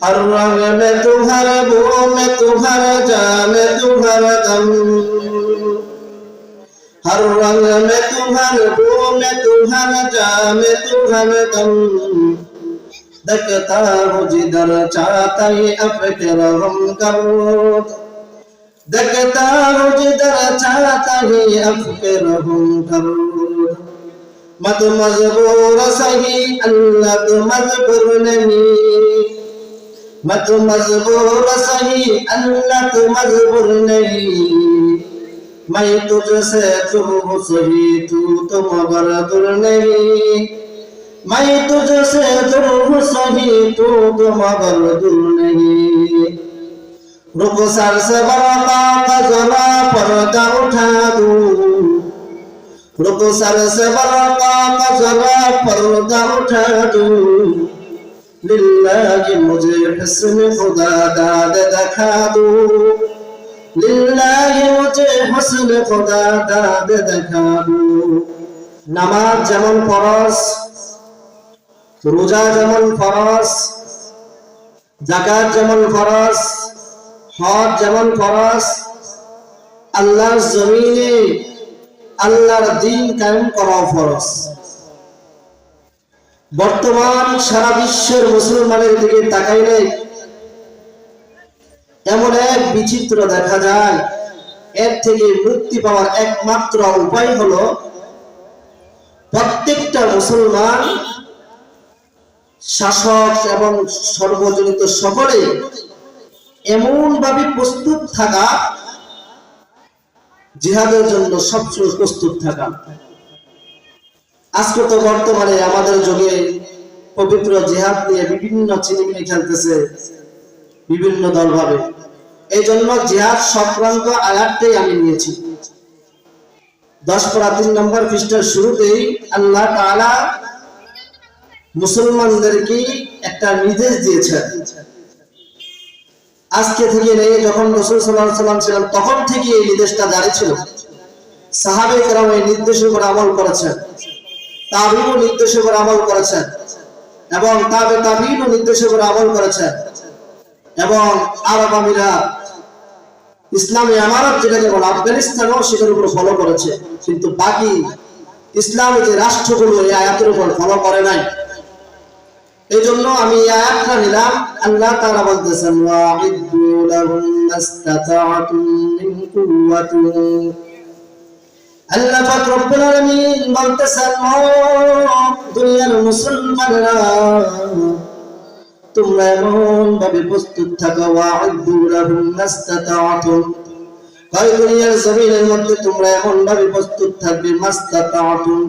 हर रंग में तू हर बू में तू हर जा में तू हर दम, हर रंग में तू हर बू में तू हर जा में तू हर दम, देखता हूँ जिधर चाहता ही आपके रहम करो, देखता हूँ जिधर चाहता ही आपके रहम करो। मत मजबूर सही अल्लाह तू मजबूर नहीं, मत मजबूर सही अल्लाह तू मजबूर नहीं, मैं तुझसे तू सही तू तो मगर दूर नहीं, मैं तुझसे तू सही तू तो मगर दूर नहीं। रुक सर से बरका का जरा पर्दा उठा दूं, रुक सर से बरका का जरा पर्दा उठा दूं, लिल्लाही मुझे हुस्न खुदा दाद दिखा दूं, लिल्लाही मुझे हुस्न खुदा दाद दिखा दूं। नामाज যেমন ফরজ, রোজা যেমন ফরজ, যাকাত যেমন ফরজ, হজ যেমন ফরজ, আল্লাহর জমিনে আল্লাহর দ্বীন কায়েম করা ফরজ। বর্তমান সারা বিশ্বের মুসলমানের দিকে তাকাইলে এমন এক বিচিত্র দেখা যায়, এর থেকে মুক্তি পাওয়ার একমাত্র উপায় হলো প্রত্যেকটা মুসলমান শাসক এবং সর্বজনিত সকলে এমন ভাবে প্রস্তুত থাকা, জিহাদের জন্য সবসময় প্রস্তুত থাকা। আজকে তো বর্তমানে আমাদের যুগে পবিত্র জিহাদ নিয়ে বিভিন্ন চিনিমিনি খেলতেছে বিভিন্ন দল ভাবে, এই জন্য জিহাদ সংক্রান্ত আয়াতটাই আমি নিয়েছি। 10 পারা 3 নম্বর পৃষ্ঠার শুরুতেই আল্লাহ তাআলা মুসলমানদেরকে একটা নির্দেশ দিয়েছেন। আজকে থেকে নেই, যখন রাসূল সাল্লাল্লাহু আলাইহি ওয়াসাল্লাম ছিলেন তখন থেকে এই নির্দেশটা জারি ছিল। সাহাবায়ে কেরাম এই নির্দেশের উপর আমল করেছেন, তাবিঈও নির্দেশের উপর আমল করেছেন, এবং তাবে তাবিঈও নির্দেশের উপর আমল করেছেন, এবং আরব আমিরাত ইসলামী আমানত যেটাকে বলে আফগানিস্তানও সেটার উপর ফলো করেছে, কিন্তু বাকি ইসলামী যে রাষ্ট্রগুলো এই আয়াতের উপর ফলো করে নাই। এই জন্য আমি এই আয়াতটা নিলাম। আল্লাহ তাআলা বলতেছেন ওয়া'iদু লাহুম মাসতাতা'তুম মিন কুওয়াতিন, আল্লাহ পাক রব্বুল আলামিন বলতেছেন ও দুনিয়ার মুসলমানরা, তোমরা এমন ভাবে প্রস্তুত থাকো, ওয়া'iদু লাহুম মাসতাতা'তুম, এই দুনিয়ার জমিনের মধ্যে তোমরা এমন ভাবে প্রস্তুত থাকবে, মাসতাতা'তুম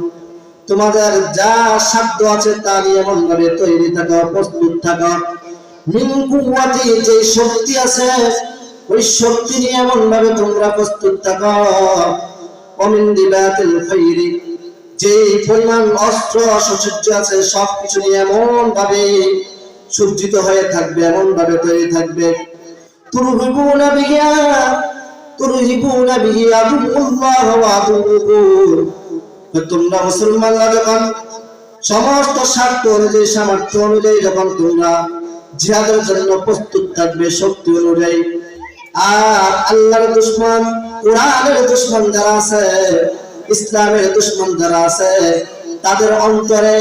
তোমাদের যা সাধ্য আছে তা নিয়ে এমন ভাবে তৈরি থাকো, প্রস্তুত থাকো, মিন কুওয়াতি যে শক্তি আছে ওই শক্তি নিয়ে এমন ভাবে তোমরা প্রস্তুত থাকো, ওমিন দিবাতিল খাইরি যে পরিমাণ অস্ত্র শস্ত্র আছে সবকিছু নিয়ে এমন ভাবে সজ্জিত হয়ে থাকবে, এমন ভাবে তৈরি থাকবে। তুরহিবুনা বিহি আদুল্লাহ ওয়া আদুকুম, তোমরা মুসলমানরা যখন সমস্ত স্বার্থ অনুযায়ী সামর্থ্য অনুযায়ী যখন তোমরা জিহাদের জন্য প্রস্তুত থাকবে শক্তি অনুযায়ী, আর আল্লাহর দুশমন কোরআনের দুশমন যারা আছে, ইসলামের দুশমন যারা আছে, তাদের অন্তরে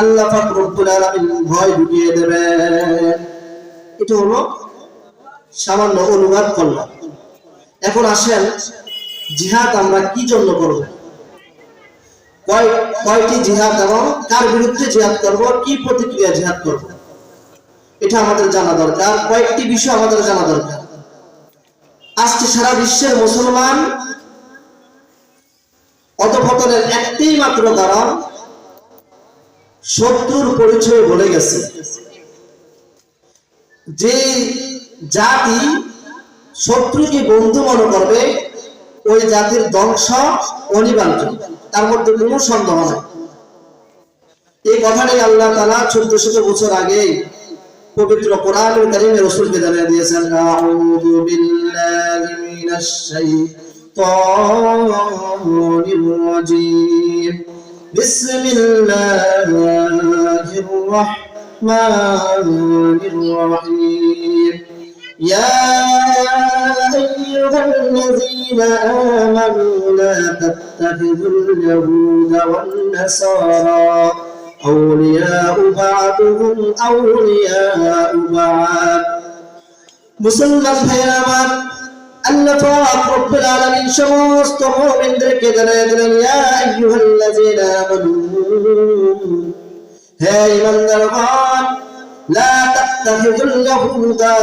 আল্লাহ পাক রব্বুল আলামিন ভয় ঢুকিয়ে দেবেন। এটা হলো সামান্য অনুবাদ করলাম। এখন আসেন জিহাদ আমরা কি জন্য করব, কয়টি জিহাদ এবং কার বিরুদ্ধে জিহাদ করব, কি প্রতিক্রিয়া জিহাদ করব, এটা আমাদের জানা দরকার। কয়েকটি বিষয় আমাদের জানা দরকার। আজকে সারা বিশ্বের মুসলমান অধঃপতনের একটাই মাত্র কারণ, শত্রুর পরিচয় ভুলে গেছে। যে জাতি শত্রুকে বন্ধু মনে করবে ওই জাতির ধ্বংস অনিবার্য, তার মধ্যে কোনো সন্দেহ নাই। এই কথাটাই আল্লাহ তাআলা 1400 বছর আগে পবিত্র কোরআনুল কারীমে রাসূলকে জানিয়ে দিয়েছেন, আউযু বিল্লাহি মিনাশ শাইতানির রাজীম, বিসমিল্লাহির الرحمن الرحيم يا أيها الذين آمنوا لا تتخذوا اليهود والنصارى أولياء بعضهم أولياء بعض মুসলমান ভাইরা আমার আল্লাহ পাক রব্বুল আলামিন সমস্ত মুমিনদেরকে জানায় দিলেন ইয়া আইয়ুহাল্লাযীনা আমানু হে ঈমানদারগণ লা তাত্তাখিযুল ইয়াহুদা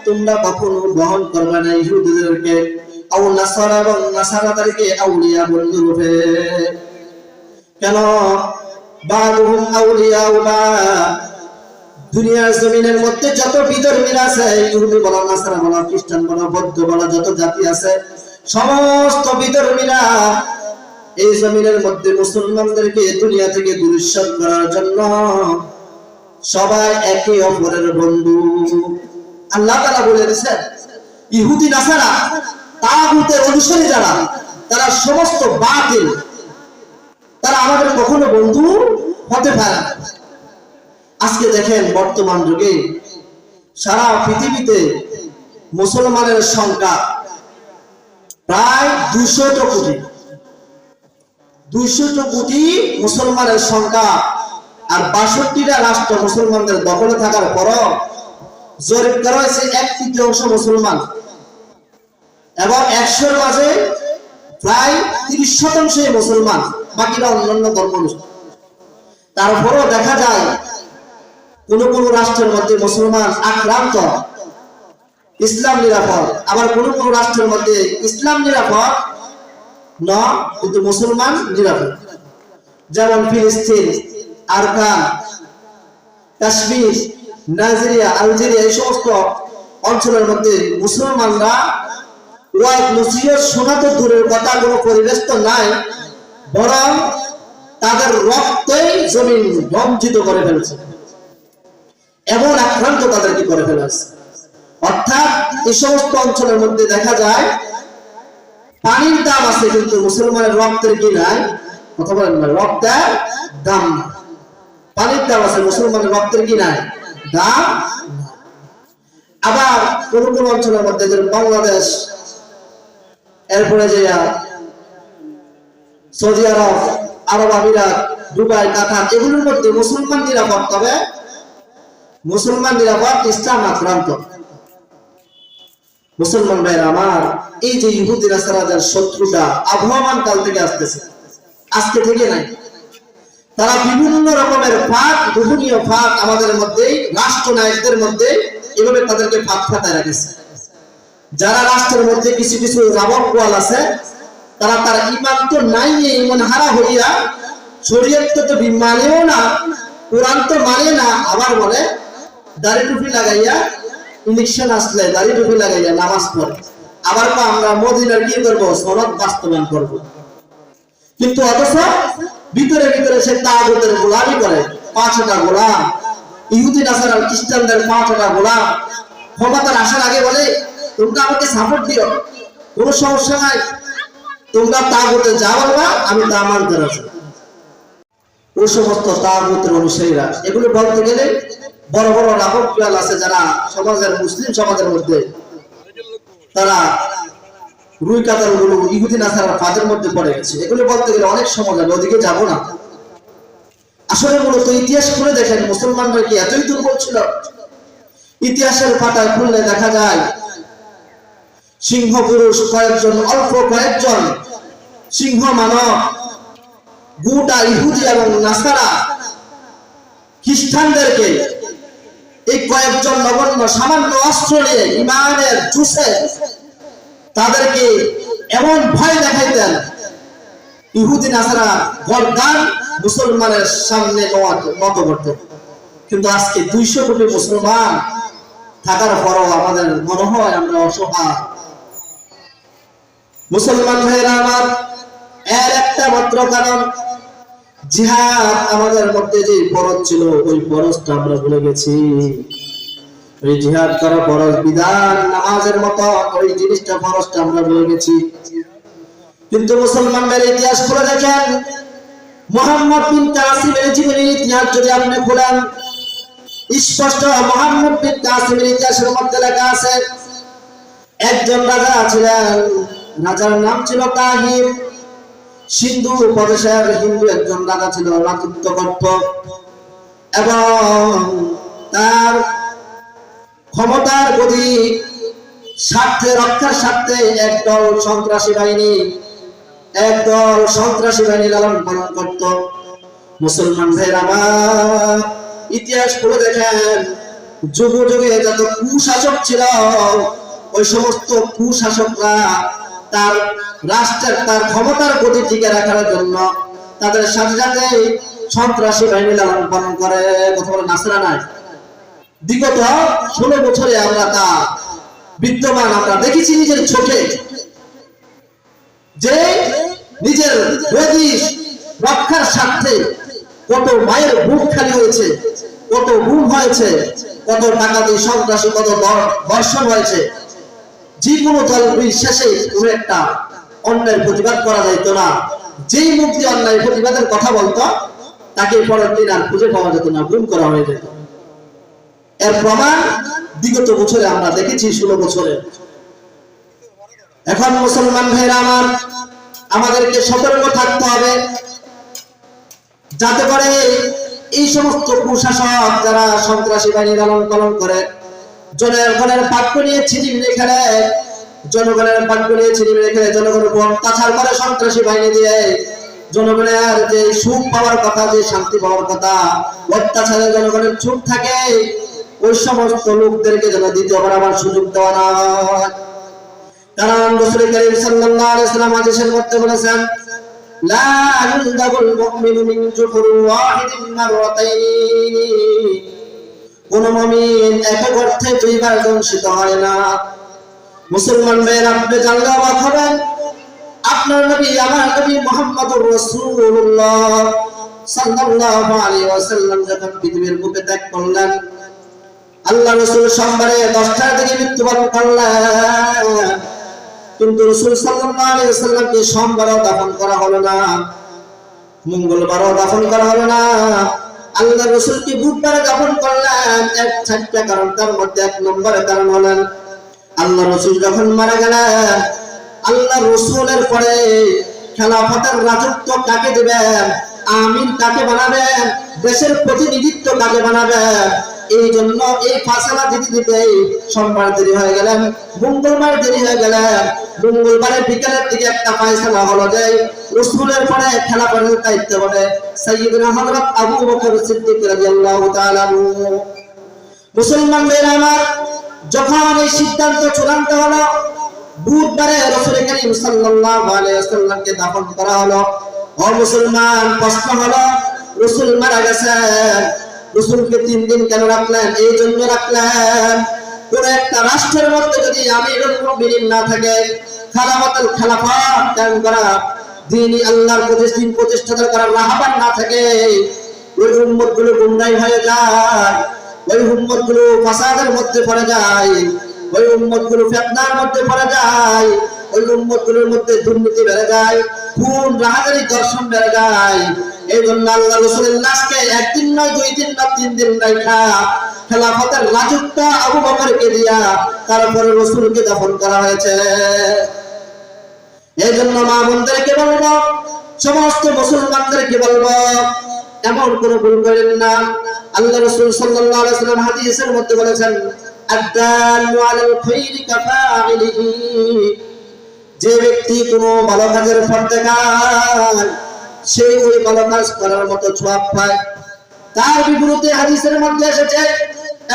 তোমরা কখনো গ্রহণ করবে না ইহুদিদেরকে আও নাসারা এবং নাসারাদেরকে আউলিয়া বন্ধু রূপে কেন বাদুহুম আউলিয়া বাদ দুনিয়ার জমিনের মধ্যে যত বিধর্মীরা আছে ইহুদি বলা নাসারা বলা খ্রিস্টান বলা বৌদ্ধ বলা যত জাতি আছে সমস্ত বিধর্মীরা এই জমিনের মধ্যে মুসলমানদেরকে দুনিয়া থেকে দূরীচ্ছাদ করার জন্য সবাই একে অপরের বন্ধু আল্লাহ তাআলা বলে দিয়েছেন ইহুদি নাসারা তাগুতের অনুসারী যারা তারা সমস্ত বাতিল তারা আমাদের কখনো বন্ধু হতে পারে না আজকে দেখেন বর্তমান যুগে সারা পৃথিবীতে মুসলমানের সংখ্যা প্রায় 200 কোটি 200 কোটি মুসলমানের সংখ্যা আর 62টা রাষ্ট্র মুসলমানদের দখলে থাকার পরও জরিপ করা হয়েছে 1/3 মুসলমান এবং 100-এর মাঝে প্রায় 30% মুসলমান বাকিরা অন্যান্য ধর্মানুসারী তারপরও দেখা যায় কোন কোন রাষ্ট্রের মধ্যে মুসলমান আক্রান্ত ইসলাম নিরাপদ আবার কোন কোন রাষ্ট্রের মধ্যে ইসলাম নিরাপদ না কিন্তু মুসলমান নিরাপদ যেমন ফিলিস্তিন আরকান কাশ্মীর নাইজেরিয়া আলজেরিয়া এই সমস্ত অঞ্চলের মধ্যে মুসলমানরা ওয়াজ নসিহত শোনা তো দূরের কথা কোনো পরিবেশ তো নাই বরং তাদের রক্তই জমিন বঞ্চিত করে ফেলছে এমন আক্রান্ত তাদেরকে করে ফেলেছে অর্থাৎ এই সমস্ত অঞ্চলের মধ্যে দেখা যায় পানির দাম আছে কিন্তু মুসলমানের রক্তের কি নাই কথা বলেন না রক্তের দাম না পানির দাম আছে মুসলমানের রক্তের কি নাই দাম আবার কোন কোন অঞ্চলের মধ্যে যেমন বাংলাদেশ এরপরে যে সৌদি আরব আরব আমিরাত দুবাই কাতার এগুলোর মধ্যে মুসলমান নিরাপদ তবে মুসলমান নিরাপদ ইসলাম আক্রান্ত মুসলমান ভাইরা আমার এই যে ইহুদি নাসারাদের শত্রুতা আবহমান কাল থেকে আসতেছে আজকে থেকে নাই তারা বিভিন্ন রকমের ফাঁক গোপনীয় ফাঁক আমাদের মধ্যে রাষ্ট্রনায়কদের মধ্যে এভাবে তাদেরকে ফাঁক ফাতায় রেখেছে যারা রাষ্ট্রের মধ্যে কিছু কিছু রাবক কোয়াল আছে তারা তার ঈমান তো নাই ঈমান হারা হইয়া শরীয়ত তো মানেও না কোরআন তো মানে না আবার বলে দাড়ি টুপি লাগাইয়া ইলেকশন আসলে দাড়ি টুপি লাগাইয়া নামাজ পড়ে আবার আমরা মদিনার কি করবো সনদ বাস্তবায়ন করব কিন্তু অথচ ভিতরে ভিতরে সে তাগুতের গোলামি করে 5টা গোলাম ইহুদি নাসারা খ্রিস্টানদের 5টা গোলাম ক্ষমতার আসার আগে বলে তোমরা আমাকে সাপোর্ট দিও কোনো সমস্যা নাই তোমরা তাগুতে যা বলবা আমি তা মানতে রাজি ওই সমস্ত তাগুতের অনুসারীরা এগুলো বলতে গেলে বড় বড় রাবকবিয়াল আছে যারা সমাজের মুসলিম সমাজের মধ্যে তারা রুই কাতার গুলো ইহুদি নাসারার ফাঁদের মধ্যে পড়ে গেছে এগুলো বলতে গেলে অনেক সময় যাবে ওদিকে যাবো না আসলে মূলত ইতিহাস খুলে দেখেন মুসলমানরা কি এতই দুর্বল ছিল ইতিহাসের পাতায় খুললে দেখা যায় সিংহ পুরুষ কয়েকজন অল্প কয়েকজন সিংহ মানব গোটা ইহুদি এবং নাসারা খ্রিস্টানদেরকে এই কয়েকজন নগণ্য সামান্য অস্ত্র নিয়ে ইমানের জুসে তাদেরকে এমন ভয় দেখাইতেন ইহুদি নাসারা গর্দান মুসলমানের সামনে নত করতেন কিন্তু আজকে 200 কোটি মুসলমান থাকার পরও আমাদের মনে হয় আমরা অসহায় মুসলমান ভাইরা আমার এর একটা মাত্র কারণ জিহাদ আমাদের মধ্যে যে ফরজ ছিল ওই ফরজটা আমরা ভুলে গেছি ওই জিহাদ করা ফরজ বিধান নামাজের মতো ওই জিনিসটা ফরজটা আমরা ভুলে গেছি কিন্তু মুসলমানদের ইতিহাস খুলে দেখেন মুহাম্মদ বিন কাসিমের জীবনের ইতিহাস যদি আপনি খোলেন স্পষ্ট মুহাম্মদ বিন কাসিমের ইতিহাসের মধ্যে লেখা আছে, একজন রাজা ছিলেন, রাজার নাম ছিল তাহির। সিন্ধু প্রদেশের হিন্দু একজন রাজা ছিল, রাজত্ব করত এবং তার ক্ষমতার গদি স্বার্থে রক্ষার স্বার্থে একদল সন্ত্রাসী বাহিনী লালন পালন করত। মুসলমান ভাইরা আমার, ইতিহাস পড়ে দেখেন, যুগে যুগে যত কুশাসক ছিল, ওই সমস্ত কুশাসকরা তার রাষ্ট্রের তার ক্ষমতার গতি টিকে রাখার জন্য তাদের সাথে সাথে সন্ত্রাসী বাহিনী লালন পালন করে। কথা বলে নাসরা নাই। বিগত 16 বছরে আমরা তা বিদ্যমান আমরা দেখেছি নিজের চোখে, যে নিজের দেশ রক্ষার স্বার্থে কত মায়ের বুক খালি হয়েছে, কত গুম হয়েছে, কত টাকা দিয়ে সন্ত্রাসী, কত ধর্ষণ হয়েছে। যে কোনো দল শেষে কোনো একটা অন্যায়ের প্রতিবাদ করা যাইত না, যেই মুক্তি অন্যায়ের প্রতিবাদের কথা বলতো তাকে পরের দিন আর খুঁজে পাওয়া যেত না, গুম করা হয়ে যেত। এর প্রমাণ বিগত বছরে আমরা দেখেছি, 16 বছরে। এখন মুসলমান ভাইরা আমার, আমাদেরকে সতর্ক থাকতে হবে, যাতে করে এই সমস্ত কুশাসক যারা সন্ত্রাসী বাহিনী লালন পালন করে, জনগণের ভাগ্য নিয়ে ছিনিমিনি খেলে, জনগণের ভাগ্য নিয়ে ছিনিমিনি খেলে, জনগণের উপর অত্যাচার করে সন্ত্রাসী বাহিনী দিয়ে, জনগণের যে সুখ পাওয়ার কথা, যে শান্তি পাওয়ার কথা, অত্যাচারে জনগণের চুপ থাকে, ওই সমস্ত লোকদেরকে যেন দ্বিতীয়বার আবার সুযোগ দেওয়া না হয়। কারণ রাসূল করিম সাল্লাল্লাহু আলাইহি ওয়াসাল্লাম হাদিসের মধ্যে বলেছেন, লা ইউদাবুল মুমিনু মিন জুহুরি ওয়াহিদিন মাররাতাইন, কোন মুমিন এক গর্তে দুইবার দংশিত হয় না। মুসলমান ভাইরা, আপনি জানলে অবাক হবেন, আপনার নবী, আমার নবী মুহাম্মদুর রাসূলুল্লাহ সাল্লাল্লাহু আলাইহি ওয়াসাল্লাম যখন পৃথিবীর বুকে ত্যাগ করলেন, আল্লাহ রাসূল সোমবারে 10টার দিকে মৃত্যুবরণ করলেন, কিন্তু রাসূল সাল্লাল্লাহু আলাইহি ওয়াসাল্লামকে সোমবারও দাফন করা হলো না, মঙ্গলবারও দাফন করা হলো না। আল্লাহ রাসূলকে বুধবারে দাফন করলেন। এক চারটা কারণ, তার মধ্যে 1 নম্বরের কারণ হলেন, আল্লাহ রাসূল যখন মারা গেলেন, আল্লাহ রাসূলের পরে খেলাফতের রাজত্ব কাকে দিবেন, আমির কাকে বানাবেন, দেশের প্রতিনিধিত্ব কাকে বানাবেন, এই জন্য এই ফাসলা দিতে সোমবার দেরি হয়ে গেলেন, মঙ্গলবার দেরি হয়ে গেলেন। মঙ্গলবারে বিকেলের দিকে একটা ফয়সালা হলো যে রাসূলের পরে খেলাফতের দায়িত্ব হবে সাইয়্যিদুনা হযরত আবু বকর সিদ্দিক রাদিয়াল্লাহু তাআলা। মুসলমান ভাইরা আমার, যখন এই সিদ্ধান্ত চূড়ান্ত হলো, বুধবারে রাসূল করিম সাল্লাল্লাহু আলাইহি ওয়াসাল্লামকে দাফন করা হলো। ও মুসলমান, প্রশ্ন হলো, রাসূল মারা গেছেন, রাসূলকে 3 দিন কেন রাখলেন? এই জন্য রাখলেন, কোন একটা রাষ্ট্রের মধ্যে যদি আমিরুল মুমিনিন না থাকে, খেলাফত কায়েম করা, দ্বীনি আল্লাহর প্রতিষ্ঠাতা করা রাহবার না থাকে, ওই উম্মতগুলো গুমরাহ হয়ে যায়, ওই উম্মতগুলো ফাসাদের মধ্যে পড়ে যায়, ওই উম্মতগুলো ফিতনার মধ্যে পড়ে যায়, ওই উম্মতগুলোর মধ্যে দুর্নীতি বেড়ে যায়, খুন রাহাজানি দর্শন বেড়ে যায়। এই জন্য আল্লাহ রাসূলের লাশকে 1 দিন নয়, 2 দিন না 3 দিন রাখা, খেলাফতের রাজত্ব আবু বকরকে দিয়া তারপরে রাসূলকে দাফন করা হয়েছে। এই জন্য মা বোনদেরকে বলবো, সমস্ত মুসলমানদেরকে বলবো, এমন কোন ভুল করেন না। আল্লাহ রাসূল সাল্লাল্লাহু আলাইহি ওয়াসাল্লাম হাদিসের মধ্যে বলেছেন, আদ-দাল্লু আলাল খায়রি কাফাইলিহি, যে ব্যক্তি কোনো ভালো কাজের ফল দেখায়, সে ওই ভালো কাজ করার মতো সওয়াব পায়। তার বিপরীতে হাদিসের মধ্যে এসেছে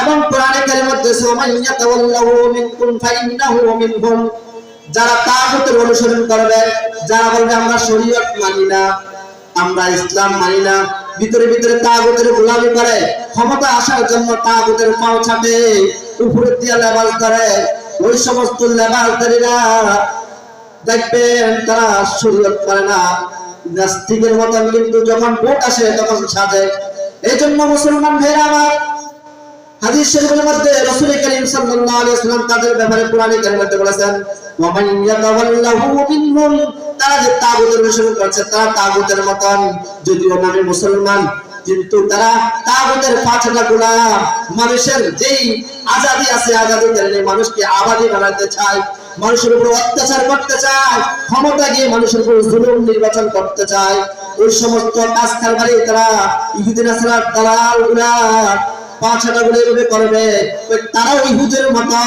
এবং কোরআনে কারীমের মধ্যে, সুমাইয়া তাওয়াল্লাহু মিনকুম ফাইন্নাহু মিনহুম, যারা তাগুতের অনুসরণ করবে, যারা বলবে আমরা শরীয়ত মানি না, আমরা ইসলাম মানি না, ভিতরে ভিতরে তাগুতের গোলামি করে, ক্ষমতা আসার জন্য তাগুতের পাও ছাপে, উপরে দিয়ে লেবাস ধরে, ওই সমস্ত লেবাসদারীরা দেখবেন তারা শরীয়ত করে না, নাস্তিকের মতন, কিন্তু যখন ভোট আসে তখন সাজে। এই জন্য মুসলমান ভাইরা আমার, হাদিস শরীফের মধ্যে রাসূল করিম সাল্লাল্লাহু আলাইহি ওয়াসাল্লাম তাদের ব্যাপারে কোরআনে কারীমের মধ্যে বলেছেন, ওয়া মান ইয়াতাওয়াল্লাহু মিনহুম, তারা যে তাগুতের অনুসরণ করছে তারা তাগুতের মতন, যদিও নামে মুসলমান, কিন্তু তারা তাগুতের পাঁচটা গোলাম, মানুষের যেই আজাদি আছে আজাদি কেড়ে মানুষকে আবাদি বানাতে চায়, মানুষের উপর অত্যাচার করতে চায়, ক্ষমতা গিয়ে মানুষের উপর জুলুম নির্বাচন করতে চায়। ওই সমস্ত কাজ কারবারে তারা ইহুদি নাসারার দালাল গুলা পাঁচটা গুলো এভাবে করবে, তারাও ইহুদের মতো,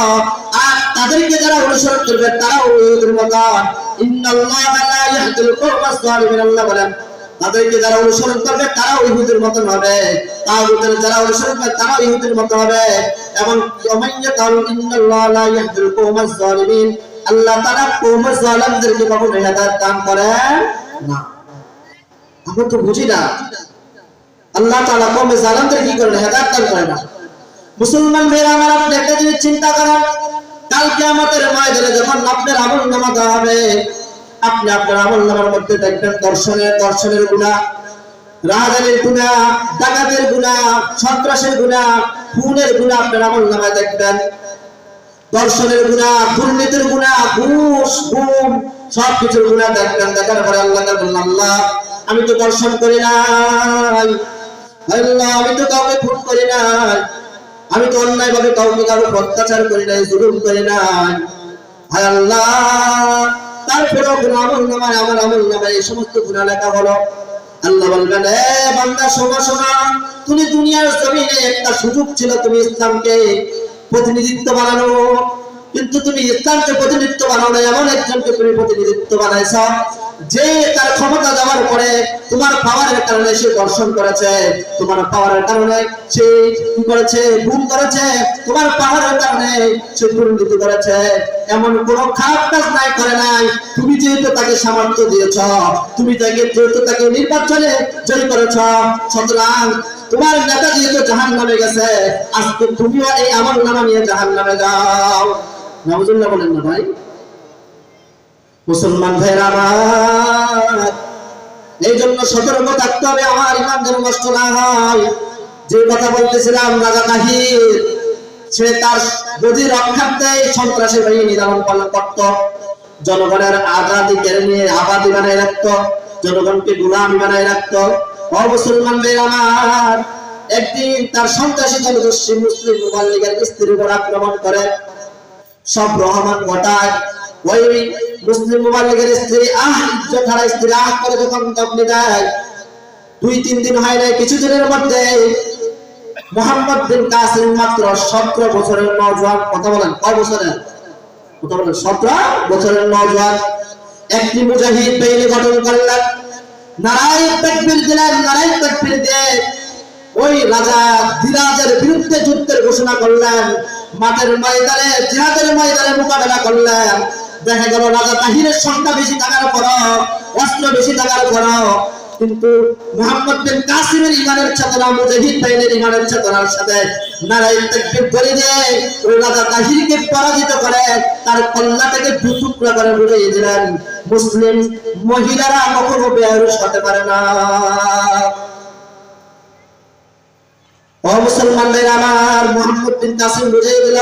আর তাদেরকে যারা অনুসরণ করবে তারাও ইহুদের মতো। ইন্নাল্লাহা লা ইয়াহদিল কওমাজ যালিমিন, আল্লাহ বলেন তাদেরকে যারা অনুসরণ করবে তারাও ইহুদের মতন হবে, তাগুতের যারা অনুসরণ করবে তারাও ইহুদের মতো হবে। এবং ওমাইয়া তাআলা ইন্নাল্লাহা লা ইয়াহদিল কওমাজ যালিমিন, আল্লাহ তাআলা কওমাজ জালিমদেরকে কখনো হেদায়েত দান করেন না। আমরা তো বুঝি না আল্লাহ তাআলা কওমাজ জালিমদের কি করেন, হেদায়েত দান করেন না। মুসলমান ভাইরা আমার, আপনি একটা জিনিস চিন্তা করেন, কাল কিয়ামতের ময়দানে যখন আপনার আমলনামা দেওয়া হবে, আপনি আপনার আমলনামার মধ্যে দেখবেন দর্শনের গুনাহ, রাহাজানির গুনাহ, ডাকাতের গুনাহ, সন্ত্রাসের গুনাহ, খুনের গুনাহ আপনার আমলনামায় দেখবেন। দর্শনের গুনাহ, দুর্নীতির গুনাহ, ঘুষ গুম সবকিছুর গুনাহ দেখবেন। দেখার পরে আল্লাহ বললেন, আল্লাহ আমি তো দর্শন করি নাই, আল্লাহ আমি তো কাউকে খুন করি নাই, আমি তো অন্যায় ভাবে কাউকে কারো অত্যাচার করি নাই, জুলুম করি নাই, হায় আল্লাহ তারপরেও আমলনামায় আমার আমলনামায় এই সমস্ত গুনাহ লেখা হলো। আল্লাহ বলবেন, এ বান্দা শোনো শোনো, তুমি দুনিয়ার জমিনে একটা সুযোগ ছিল তুমি ইসলামকে প্রতিনিধিত্ব বানানো, কিন্তু তুমি ইসলামকে প্রতিনিধিত্ব বানাও না, এমন একজনকে তুমি প্রতিনিধিত্ব বানাইছ যে তার ক্ষমতা যাওয়ার পরে তোমার পাওয়ারের কারণে সে দর্শন করেছে, তোমার পাওয়ারের কারণে সে কি করেছে, গুম করেছে, তোমার পাওয়ারের কারণে সে দুর্নীতি করেছে, এমন কোন খারাপ কাজ নাই করে নাই। তুমি যেহেতু তাকে সামর্থ্য দিয়েছ, তুমি যেহেতু তাকে নির্বাচনে জয়ী করেছ, সুতরাং তোমার নেতা যেহেতু জাহান্নামে গেছে, আজকে তুমিও এই আমলনামা নিয়ে জাহান্নামে যাও। নাউজুবিল্লাহ বলেন না ভাই। মুসলমান ভাইরা আমার, এই জন্য সতর্ক থাকতে হবে আমার ইমান যেন নষ্ট না হয়। যে কথা বলতেছিলাম, রাজা তাহির সে তার গদি রক্ষার্থে সন্ত্রাসী বাহিনী লালন পালন করত, জনগণের আজাদি কেড়ে নিয়ে আবাদি বানায় রাখত, জনগণকে গোলামি বানায় রাখত। ও মুসলমান ভাইরা আমার, একদিন তার সন্ত্রাসী জনগোষ্ঠী মুসলিম মুবাল্লিগের স্ত্রীর উপর আক্রমণ করে, সব রহমান ঘটায়। ওই মুসলিম মুবাল্লিগের স্ত্রী ইজ্জত হারা স্ত্রী করে যখন দগ্নি দেয়, 2-3 দিন হয় নাই, কিছুদিনের মধ্যে মুহাম্মদ বিন কাসিম মাত্র 17 বছরের নওজোয়ান, কথা বলেন কয় বছরের, কথা বলেন 17 বছরের নওজোয়ান, একটি মুজাহিদ বাহিনী গঠন করলেন, নারায়ে তাকবীর দিলেন, নারায়ে তাকবীর দিয়ে ওই রাজা দিরাজের বিরুদ্ধে যুদ্ধের ঘোষণা করলেন, মাঠের ময়দানে জিহাদের ময়দানে মোকাবেলা করলেন। দেখা গেল রাজা তাহিরের সংখ্যা বেশি থাকার পরও, অস্ত্র বেশি থাকার পরও কিন্তু মুহাম্মদ বিন কাসিমের ইমানের চেতনা, মুজাহিদ বাহিনীর ইমানের চেতনার সাথে নারায়ে তাকবীর বলে দিয়ে ওই রাজা তাহিরকে পরাজিত করে তার কল্যাণটাকে দুটুকরা করে বুঝিয়ে দিলেন, মুসলিম মহিলারা কখনো বেয়ারুস হতে পারে না। ও মুসলমান ভাইরা আমার, মুহাম্মদ বিন কাসিম বুঝিয়ে দিল।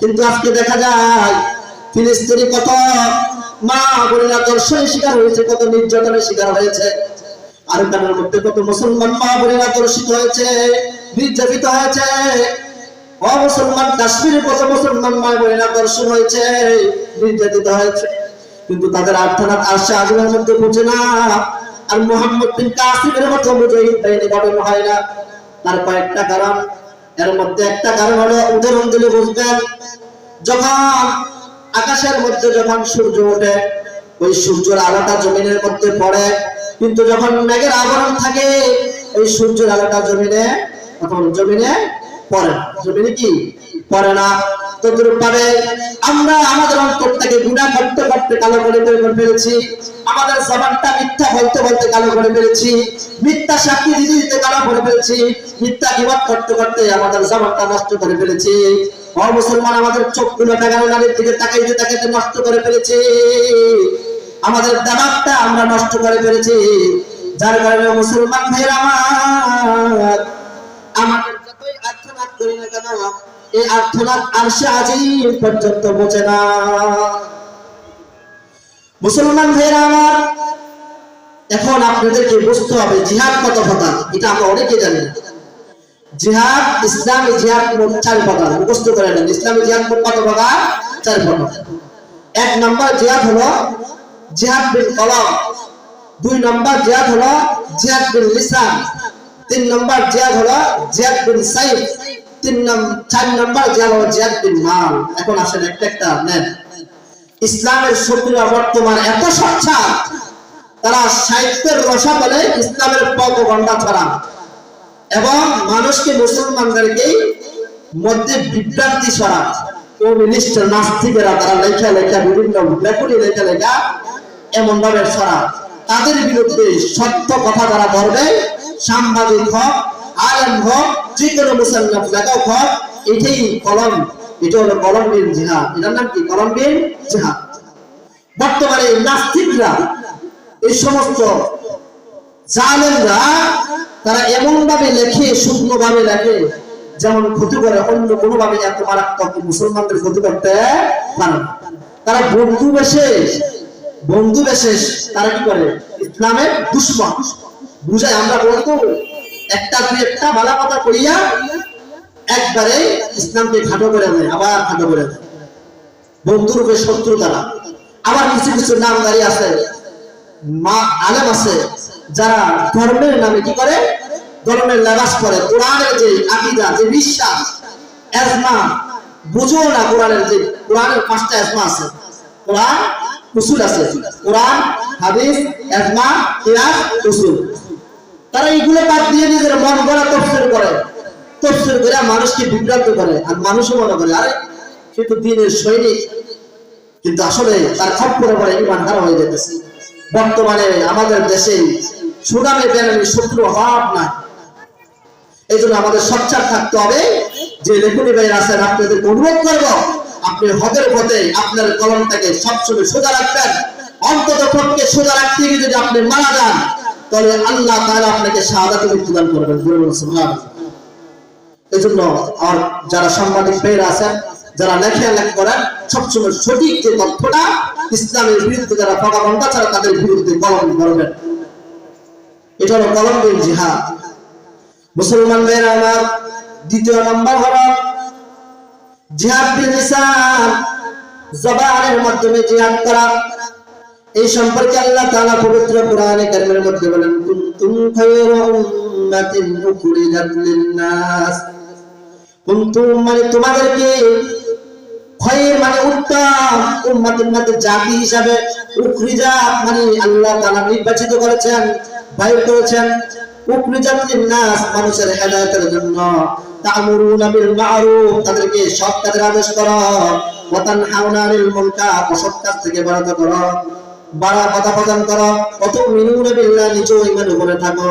কিন্তু আজকে দেখা যায় ফিলিস্তিনি কত মা বোনেরা দর্শনের শিকার হয়েছে, কত নির্যাতনের শিকার হয়েছে, আর তার মধ্যে কত মুসলমান মা বোনেরা দর্শিত হয়েছে, নির্যাতিত হয়েছে। ও মুসলমান কাশ্মীরে কত মুসলমান মা বোনেরা দর্শন হয়েছে, নির্যাতিত হয়েছে, কিন্তু তাদের আর্তনাদ আশা আজমের মধ্যে বুঝে না। আর মুহাম্মদ বিন কাসিমের মতো মুজাহিদ বাহিনী গঠন হয় না। তার কয়েকটা কারণ, এর মধ্যে একটা কারণ হলো, উদাহরণ দিলে বুঝবেন, যখন আকাশের মধ্যে যখন সূর্য ওঠে, ওই সূর্যের আলোটা জমিনের মধ্যে পড়ে, কিন্তু যখন মেঘের আবরণ থাকে ওই সূর্যের আলোটা জমিনে পড়ে না, জমিনে কি পড়ে না। তদ্রূপভাবে আমরা আমাদের অন্তরটাকে গুনাহ করতে করতে কালো করে ফেলেছি, আমাদের জবানটা মিথ্যা বলতে বলতে কালো করে ফেলেছি, মিথ্যা সাক্ষী দিতে দিতে কালো করে ফেলেছি, মিথ্যা গীবত করতে করতে আমাদের জবানটা নষ্ট করে ফেলেছি। ও মুসলমান, আমাদের চোখগুলো বেগানো নারীর দিকে তাকাইতে তাকাইতে নষ্ট করে ফেলেছি, আমাদের দাবাবটা আমরা নষ্ট করে ফেলেছি। যার কারণে মুসলমান ভাইরা আমার, আমাদের যতই আর্তনাদ করি না কেন, এই আর্তনাদ আরশে আজিম পর্যন্ত পৌঁছে না। মুসলমান ভাইরা আমার, এখন আপনাদেরকে বুঝতে হবে জিহাদ কত প্রকার, এটা আমরা অনেকে জানি না। জিহাদ, ইসলামী জিহাদ মোট 4 প্রকার, মুখস্থ করে নেন। ইসলামী জিহাদ মোট কত প্রকার? 4 প্রকার। 1 নম্বর জিহাদ হলো জিহাদ বিল কলম, 2 নম্বর জিহাদ হলো জিহাদ বিল লিসান, 3 নম্বর জিহাদ হলো জিহাদ বিল সাইফ, 4 নম্বর জিহাদ হলো জিহাদ বিল মাল। এখন আসেন একটা একটা নেন। ইসলামের শত্রুরা বর্তমান এত সচ্ছাদ, তারা সাহিত্যের রসা বলে ইসলামের প্রপাগান্ডা ছড়ান এবং মানুষকে, মুসলমানদেরকে মধ্যে বিভ্রান্তি ছড়ান। কমিউনিস্ট নাস্তিকেরা তারা লেখা লেখা বিভিন্ন লেখনী লেখা লেখা এমন ভাবে ছড়ান। তাদের বিরুদ্ধে সত্য কথা যারা বলবে, সাংবাদিক হোক, আলেম হোক, যে কোনো মুসলমান লেখক হোক, এটাই কলম, এটা হলো কলম বিল জিহাদ। এটার নাম কি? কলম বিল জিহাদ। বর্তমানে নাস্তিকরা, এই সমস্ত জালেমরা, তারা এমন ভাবে লেখে, শুকনো ভাবে লেখে, যেমন ক্ষতি করে অন্য কোনো ভাবে এত মারাত্মক মুসলমানদের ক্ষতি করতে পারে না। তারা বন্ধু বেশে তারা কি করে? ইসলামের দুশমন বুঝায়। আমরা বলতো একটা দুই একটা ভালো কথা কইয়া একবারে ইসলামকে খাটো করে দেয়, আবার খাটো করে দেয়। বন্ধুরূপে শত্রু তারা। আবার কিছু কিছু নামদারি আছে, আলেম আছে, যারা ধর্মের নামে কি করে? ধর্মের লেবাস করে। কোরআনের যে আকীদা, যে বিশ্বাস, এজমা বুঝো না। কোরআনের 5টা এজমা আছে, কোরআন উসুল আছে, কোরআন, হাদিস, এজমা, কিয়াস, উসুল। তারা এইগুলো বাদ দিয়ে নিজের মন গড়া তাফসীর করে মানুষকে বিভ্রান্ত করে। আর মানুষও মনে করে আরে সে তো দ্বীনের সৈনিক, কিন্তু আসলে তার খপ্পরে পড়ে ঈমান হারা হয়ে যেতেছে। বর্তমানে আমাদের দেশে সুনামে বেনামে শত্রু অভাব নাই। এই জন্য আমাদের সচ্চার থাকতে হবে। যে লেখনী ভাই আছেন, আপনাদের অনুরোধ করব, আপনি হকের পথে আপনার কলমটাকে সবসময় সোজা রাখবেন। অন্তত পক্ষে সোজা রাখতে গিয়ে যদি আপনি মারা যান, তাহলে আল্লাহ তাআলা আপনাকে শাহাদাতের মৃত্যু দান করবেন। সুবহানাল্লাহ। এই জন্য আর যারা সাংবাদিক ভাইরা আছেন, যারা লেখালেখি করেন, সবসময় সঠিক যে তথ্যটা, ইসলামের বিরুদ্ধে যারা প্রপাগান্ডা ছাড়া, তাদের বিরুদ্ধে কলম করবেন। এটা হলো কলম বিল জিহাদ। মুসলমান ভাইরা আমার, 2 নম্বর হলো জিহাদ বিল লিসান, জবানের মাধ্যমে জিহাদ করা। এই সম্পর্কে আল্লাহ তাআলা পবিত্র কোরআনে কারীমের মধ্যে বলেন, কুনতুম খায়রা উম্মাতিন উখরিজাত লিন-নাস। কুনতুম মানে তোমাদেরকে, খয়র মানে উত্তম, উম্মাতের মধ্যে জাতি হিসাবে, উখরিজাত মানে আল্লাহ তাআলা নির্বাচিত করেছেন, বাইর করেছেন। উখরিজাত লিন-নাস মানুষের হেদায়েতের জন্য। তা'মুরুনা বিল মা'রুফ তাদেরকে সৎ কাজের আদেশ করো, ওয়া তানহাউনা আনিল মুনকার অসৎ কাজ থেকে বিরত করো, কথা প্রদান করো, ওয়া তু'মিনুনা বিল্লাহ নিজেও ঈমান করে থাকো।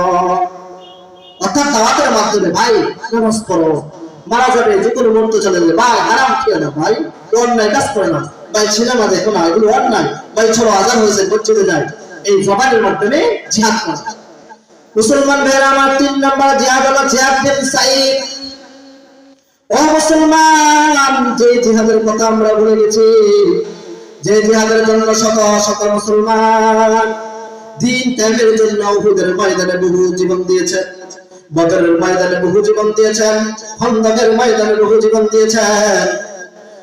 অর্থাৎ দাওয়াতের মাধ্যমে ভাই নামাজ পড়ো, মারা যাবে যে কোনো মুহূর্তে চলে যাবে, ভাই হারাম খেয়ে না, ভাই অন্যায় কাজ করে না, ভাই সিনেমা দেখো না, এগুলো অন্যায়, ভাই চলো আজান হয়েছে মসজিদে যাই। এই জবানের মাধ্যমে জিহাদ করা। মুসলমান ভাইরা আমার, 3 নম্বর জিহাদ হলো জিহাদ বিল সাইফ। ও মুসলমান, যে জিহাদের কথা আমরা বলে গেছি, যে জিহাদের জন্য শত শত মুসলমান দিন ত্যাগের জন্য উহুদের ময়দানে বহু জীবন দিয়েছে, বদরের ময়দানে বহু জীবন দিয়েছেন, খন্দকের ময়দানে বহু জীবন দিয়েছেন।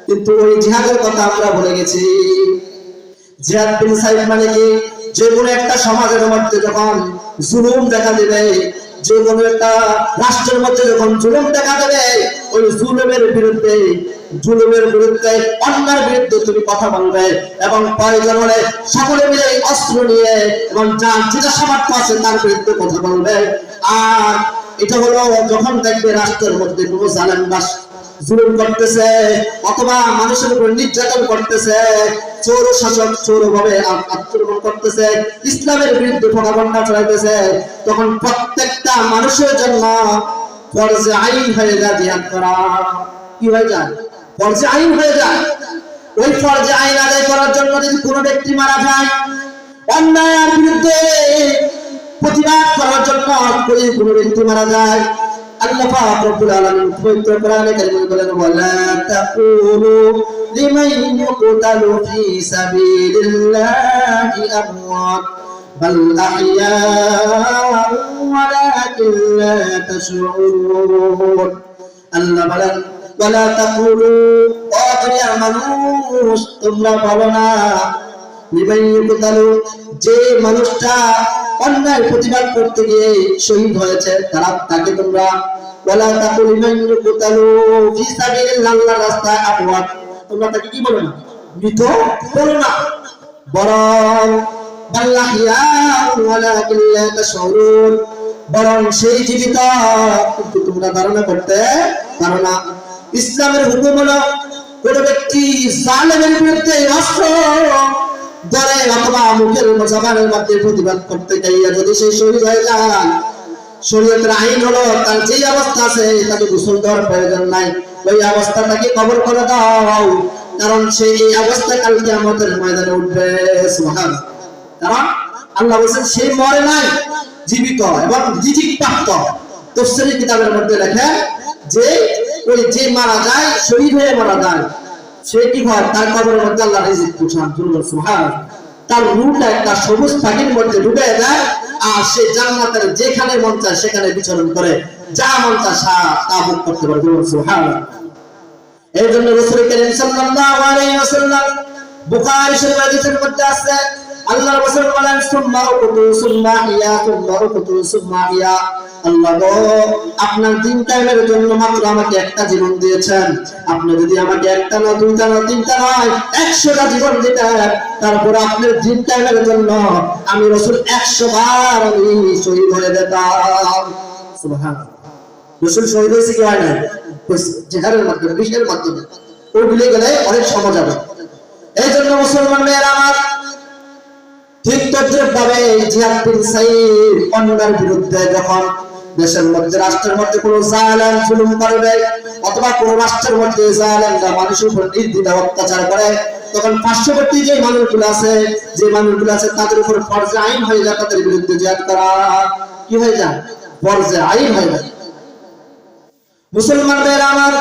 কিন্তু ওই জিহাদের কথা আমরা ভুলে গেছি। জিহাদ বিল সাইফ মানে কি? যে কোনো একটা সমাজের মধ্যে যখন জুলুম দেখা দেবে, যে কোনো একটা রাষ্ট্রের মধ্যে যখন জুলুম দেখা দেবে, ওই জুলুমের বিরুদ্ধে, অন্যার বিরুদ্ধে তুমি কথা বলবে এবং প্রয়োজন হলে সকলে মিলে অস্ত্র নিয়ে এবং যার যেটা সামর্থ্য আছে তার বিরুদ্ধে কথা বলবে। আর এটা হলো যখন দেখবে রাষ্ট্রের মধ্যে কোনো জালেম বাস জুলুম করতেছে অথবা মানুষের উপর নির্যাতন করতেছে, চোর শাসক চোরভাবে আক্রমণ করতেছে, ইসলামের বিরুদ্ধে প্রপাগান্ডা চালাইতেছে, তখন প্রত্যেকটা মানুষের জন্য ফরজে আইন হয়ে যায় জিহাদ করা। কি হয়ে যায়? ফরজে আইন হয়ে যায়। ওই ফরজে আইন আদায় করার জন্য যদি কোনো ব্যক্তি মারা যায়, অন্যায়ের বিরুদ্ধে প্রতিবাদ করার জন্য যদি কোনো ব্যক্তি মারা যায়, আল্লাহ পাক রব্বুল আলামিন পবিত্র কোরআনে কারীমে বলেন, ওয়ালা তাকুলু লিমান ইউকতালু ফি সাবিলিল্লাহি আমওয়াত বাল আহইয়াউ ওয়ালাকিন লা তাশউরুন। আল্লাহ বলেন ওয়ালা তাকুলু, ও দুনিয়ার মানুষ তোমরা বলো না, লিমান ইউকতালু, যে মানুষটা অন্যায় প্রতিবাদ করতে গিয়ে শহীদ হয়েছে তাকে তোমরা ওয়ালা তাকুলু লিমান ইউকতালু ফি সাবিলিল্লাহ, আল্লাহর রাস্তায় আমওয়াত, তোমরা তাকে কি বলো না, মৃত বলো না, বরং বাল আহইয়াউ ওয়ালাকিন লা তাশউরুন, বরং সেই জীবিত কিন্তু তোমরা ধারণা করতে পারো না। ইসলামের হুকুম হলো কোন ব্যক্তি জালেমের বিরুদ্ধে অস্ত্র ধরে অথবা মুখের জবানের মধ্যে প্রতিবাদ করতে গিয়ে যদি সে শহীদ হয়ে যায়, শরীয়তের আইন হলো তার যে অবস্থা আছে তাকে গোসল দেওয়ার প্রয়োজন নাই, ওই অবস্থা তাকে কবর করে দাও, কারণ সে এই অবস্থা কাল কিয়ামতের ময়দানে উঠবে। সুবহানাল্লাহ। কারণ আল্লাহ বলেন সে মরে নাই, জীবিত এবং রিজিক প্রাপ্ত। তাফসীরের কিতাবের মধ্যে লেখেন যে ওই যে মারা যায়, শহীদ হয়ে মারা যায়, সে কি হয়, তার কবরের মধ্যে আল্লাহ রিজিক পৌঁছান। সুবহানাল্লাহ। তার রূহটা একটা সবুজ পাখির মধ্যে ঢুকে যায়, আর সে জান্নাতের যেখানে মন চায় সেখানে বিচরণ করে, যা মন চায় তা ভোগ করতে পারে। সুবহানাল্লাহ। এই জন্য রাসূল করিম সাল্লাল্লাহু আলাইহি ওয়াসাল্লাম বুখারী শরীফের হাদিসের মধ্যে আছে, আল্লাহর রাসূল বলেন সুম্মা উকুতু সুম্মা ইয়া সুম্মা উকুতু সুম্মা ইয়া, আল্লাহ গো আপনার 3 টাইমের জন্য মাত্র আমাকে একটা জীবন দিয়েছেন, আপনি যদি আমাকে একটা না দুইটা না তিনটা নয় 100টা জীবন দিতেন, তারপর আপনার 3 টাইমের জন্য আমি রাসূল 100 বার আমি শহীদ হয়ে যেতাম। সুবহানাল্লাহ। রাসূল শহীদ হয়েছে কি হয় না, জিহাদের মাধ্যমে, বিশের মাধ্যমে, ওই ভুলে গেলে অনেক সময় যাবে। এই জন্য মুসলমান মেয়েরা আমার ঠিক তদ্রুপভাবে জিহাদ বিন সাইদ অন্যায়ের বিরুদ্ধে যখন দেশের মধ্যে রাষ্ট্রের মধ্যে কোনো জালেম জুলুম করবে, অথবা কোনো রাষ্ট্রের মধ্যে জালেমরা মানুষের উপর নির্দ্বিধায় অত্যাচার করে, তখন পার্শ্ববর্তী যে মানুষগুলো আছে তাদের উপর ফরজে আইন হয়ে যায় তাদের বিরুদ্ধে জিহাদ করা। কি হয়ে যায়? ফরজে আইন হয়ে যায়। মুসলমান ভাইরা আমার,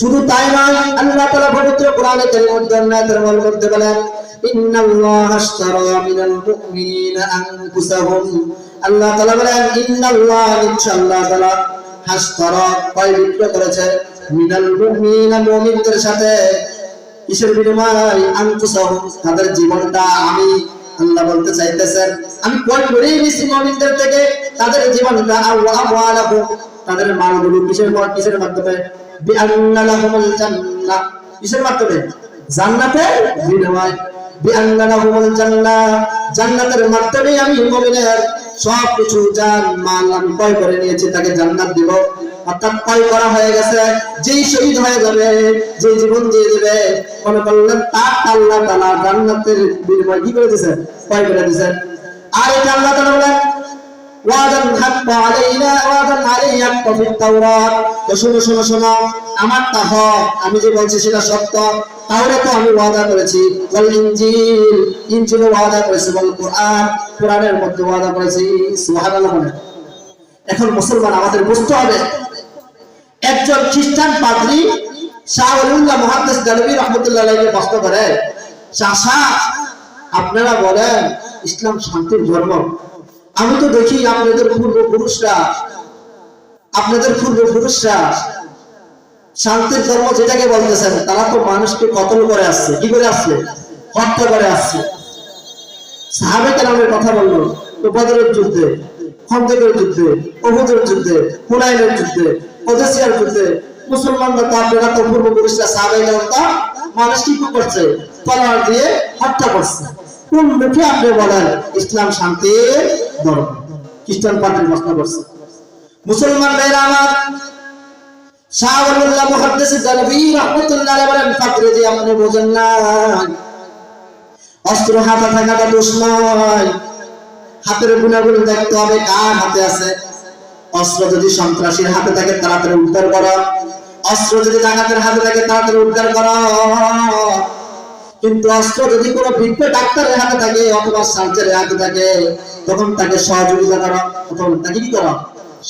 শুধু তাই নয়, আল্লাহ তাআলা পবিত্র কোরআনে কারীমের মধ্যে বলেন ইন্নাল্লাহা আশতারা মিনাল মুমিনিনা আনফুসাহুম, আল্লাহ তাআলা বলেন ইন্নাল্লাহ, নিশ্চয় আল্লাহ তাআলা আশতারা ক্রয় বিক্রয় করেছে মিনাল মুমিনিনা, মুমিনদের সাথে, কিসের বিনিময়? আনফুসাহুম, তাদের জীবনটা। আমি আল্লাহ বলতে চাইতেছেন আমি ক্রয় করে নিয়েছি মুমিনদের থেকে তাদের জীবনটা, আমওয়ালাহুম, তাদের মালগুলো কিসের মাধ্যমে? বিআন্না লাহুমুল জান্নাহ, কিসের মাধ্যমে? জান্নাতের বিনিময়। বিআন্না লাহুমুল জান্নাহ, জান্নাতের মাধ্যমে আমি মুমিনের সব কিছু জান মাল আমি ক্রয় করে নিয়েছি, তাকে জান্নাত দিব। অর্থাৎ ক্রয় করা হয়ে গেছে। যেই শহীদ হয়ে যাবে, যে জীবন দিয়ে দেবে, মনে করলেন তার আল্লাহ তাআলা জান্নাতের বিনিময় কি করে দিয়েছেন? ক্রয় করে দিয়েছেন। আর এটা আল্লাহ তাআলা বলেন ওয়াদান হাক্কা আলাইনা ওয়াদান আলাইয়া ফিত তাওরাত, তো শোনো আমার তা হক, আমি যে বলছি সেটা সত্য। তাওরাতে আমি ওয়াদা করেছি, ওয়াল ইনজিলে ওয়াদা করেছি, ওয়াল কোরআনের মধ্যে ওয়াদা করেছি। সুবহানাল্লাহ। এখন মুসলমান আমাদের বুঝতে হবে, একজন খ্রিস্টান পাদ্রী শাহ ওলিউল্লাহ মুহাদ্দিস গালিবী রাহমাতুল্লাহ আলাইহি প্রশ্ন করে, চাচা আপনারা বলেন ইসলাম শান্তির ধর্ম, আমি তো দেখি আপনাদের পূর্বপুরুষরা শান্তির ধর্ম যেটাকে বলতেছেন, তারা তো মানুষকে কতল করে আসছে, কি করে আসছে? হত্যা করে আসছে। সাহাবে কেরামের কথা বললো, তো বদরের যুদ্ধে, খন্দকের যুদ্ধে, উহুদের যুদ্ধে, হুনাইনের যুদ্ধে, ওদেসিয়ার যুদ্ধে মুসলমানরা তো, আপনারা তো পূর্বপুরুষরা সাহাবে কেরাম তা মানুষ কি করছে? তলোয়ার দিয়ে হত্যা করছে। কোন মুখে আপনি বলেন ইসলাম শান্তির ধর্ম? খ্রিস্টান পাদ্রী প্রশ্ন করছে। মুসলমান ভাইরা আমার, শাহ ওলিউল্লাহ মুহাদ্দিস গালিবী রাহমাতুল্লাহ আলাইহি বলেন, পাদ্রী জি আপনি বোঝেন না, অস্ত্র হাতে থাকাটা দোষ নয়, হাতের গুণাগুণ দেখতে হবে কার হাতে আছে। অস্ত্র যদি সন্ত্রাসীর হাতে থাকে তাড়াতাড়ি উদ্ধার করো, অস্ত্র যদি ডাকাতের হাতে থাকে তাড়াতাড়ি উদ্ধার করো। কিন্তু অস্ত্র যদি কোনো বিজ্ঞ ডাক্তারের হাতে থাকে অথবা সার্জনের হাতে থাকে, তখন তাকে সহযোগিতা করো, তখন তাকে কি করো?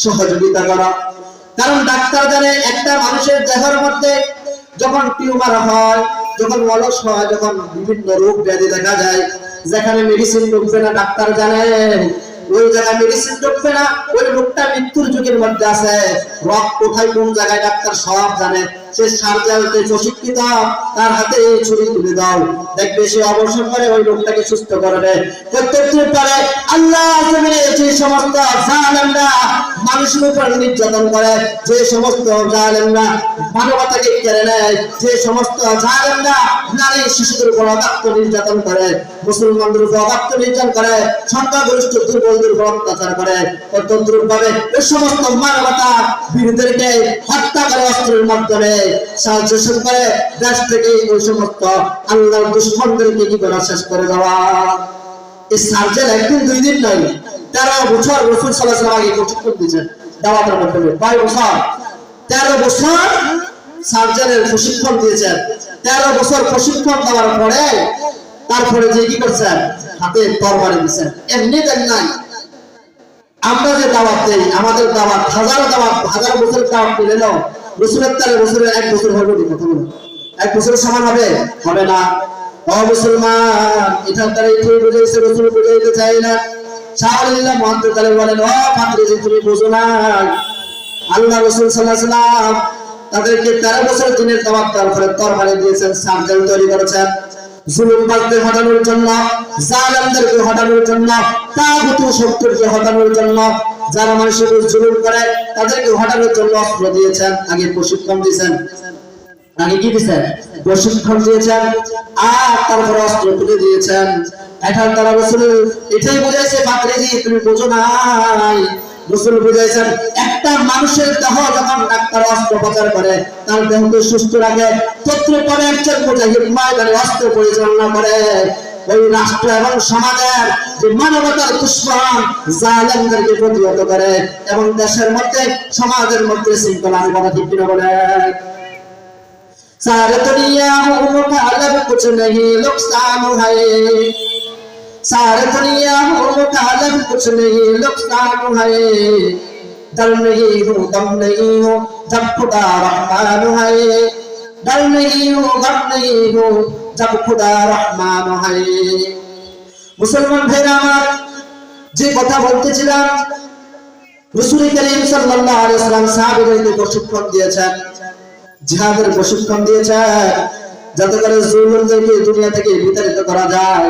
সহযোগিতা করো। কারণ ডাক্তার জানে একটা মানুষের দেহের মধ্যে যখন টিউমার হয়, যখন অলস হয়, যখন বিভিন্ন রোগ ব্যাধি দেখা যায়, যেখানে মেডিসিন ঢুকবে না ডাক্তার জানেন, ওই জায়গায় মেডিসিন ঢুকবে না, ওই রোগটা মৃত্যুর যুগের মধ্যে আছে, রোগ কোথায় কোন জায়গায় ডাক্তার সব জানে। সে সার্জারিতে প্রশিক্ষিত, তার হাতে এই ছুরি তুলে দাও, দেখবে সে অবসর করে ওই রোগটাকে সুস্থ করবে। প্রত্যেকটির পরে আল্লাহ জমিনে যে সমস্ত জালেমরা মানুষের উপর নির্যাতন করে, যে সমস্ত জালেমরা মানবতাকে কেড়ে নেয়, যে সমস্ত জালেমরা নারী শিশুদের উপর অবাধ্য নির্যাতন করে, মুসলমানদের উপর অবাধ্য নির্যাতন করে, সংখ্যাগরিষ্ঠ দুর্বলদের উপর অত্যাচার করে, তদ্রূপভাবে ওই সমস্ত মানবতা বিরোধীদেরকে হত্যা করে অস্ত্রের মাধ্যমে সাহায্য করে দেশ থেকে ওই সমস্ত আল্লাহর দুশমনদেরকে কি করে শেষ করে দেওয়া। এই সার্জেল একদিন দুই দিন নয়, 13 বছর রাসূল সাল্লাল্লাহু আলাইহি ওয়াসাল্লাম আগে প্রশিক্ষণ দিয়েছেন দাওয়াতের মাধ্যমে। 22 বছর 13 বছর সার্জেলের প্রশিক্ষণ দিয়েছেন। 13 বছর প্রশিক্ষণ দেওয়ার পরে তারপরে যে কি করছেন, হাতে তরবারি দিয়েছেন। এমনি দেন নাই। আমরা যে দাওয়াত দেই, আমাদের দাওয়াত হাজার বছরের দাওয়াত পেলে নাও, রাসূলের 13 বছরের 1 বছর হবে কি কথা বলো? 1 বছরের সমান হবে? হবে না। ও মুসলমান, এটা তারা এই বুঝাইছে, রাসূল বুঝাইতে চাই না। শাহরিল্লাহ মুহাম্মদ তাআলা বলেন, ও পাত্রী তুমি বুঝো না, আল্লাহ রাসূল সাল্লাল্লাহু আলাইহি ওয়াসাল্লাম তাদেরকে 13 বছর দিনের দাওয়াত দেওয়ার পরে তরবারি দিয়েছেন, সার্জেল তৈরি করেছেন জুলুমবাজদের হটানোর জন্য, জালেমদেরকে হটানোর জন্য, তাগুত শক্তিকে হটানোর জন্য, যারা মানুষের উপর জুলুম করে তাদেরকে হটানোর জন্য অস্ত্র দিয়েছেন। আগে প্রশিক্ষণ দিয়েছেন, আগে কি দিয়েছেন? প্রশিক্ষণ দিয়েছেন, আর তারপরে অস্ত্র তুলে দিয়েছেন। এখন তারা রাসূল এটাই বুঝাইছে, পাত্রী তুমি বোঝো নাই, রাসূল বুঝাইছেন একটা মানুষের দেহ যখন ডাক্তার অস্ত্রোপচার করে তার দেহকে সুস্থ রাখে, তদ্রূপভাবে একজন মুজাহিদ ময়দানে অস্ত্র পরিচালনা করে ওই রাষ্ট্র এবং সমাজের যে মানবতার দুশমন জালেমদেরকে প্রতিহত করে এবং দেশের মধ্যে সমাজের মধ্যে শৃঙ্খলা আনবার ঠিক কিনা বলে। सारे दुनिया मुतालब कुछ नहीं नुकसान है, सारे दुनिया मुतालब कुछ नहीं नुकसान है, डर नहीं हो गम नहीं हो जब खुदा रहमान है, डर नहीं हो गम नहीं हो जब खुदा रहमान है। मुसलमान भाइरा আমার যে কথা বলতেছিলাম, রাসূল করিম সাল্লাল্লাহু আলাইহি ওয়াসাল্লাম সাহাবীদেরকে প্রশিক্ষণ দিয়েছেন, জিহাদের প্রশিক্ষণ দিয়েছে, যাতে করে জুলুমদেরকে দুনিয়া থেকে বিতাড়িত করা যায়,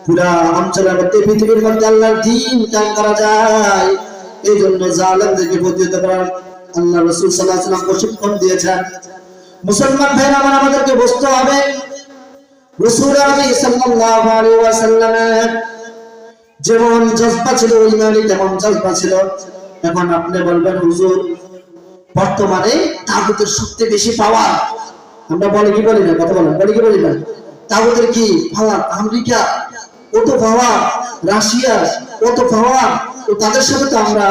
পুরা অঞ্চলের মধ্যে পৃথিবীর মধ্যে আল্লাহর দ্বীন কায়েম করা যায়। এই জন্য জালেমদেরকে প্রতিহত করার আল্লাহ রাসূল সাল্লাল্লাহু আলাইহি ওয়াসাল্লাম প্রশিক্ষণ দিয়েছেন। মুসলমান ভাইরা আমাদেরকে বুঝতে হবে, রাসূল সাল্লাল্লাহু আলাইহি ওয়াসাল্লামের যেমন জজবা ছিল, ইমানি তেমন জজবা ছিল। এখন আপনি বলবেন হুজুর বর্তমানে তাগুতের শক্তি বেশি পাওয়ার, আমরা বলি কি বলি না, কথা বলেন, বলি কি বলি না? তাগুতের কি পাওয়ার, আমেরিকা কত পাওয়ার, রাশিয়া কত পাওয়ার, তো তাদের সাথে তো আমরা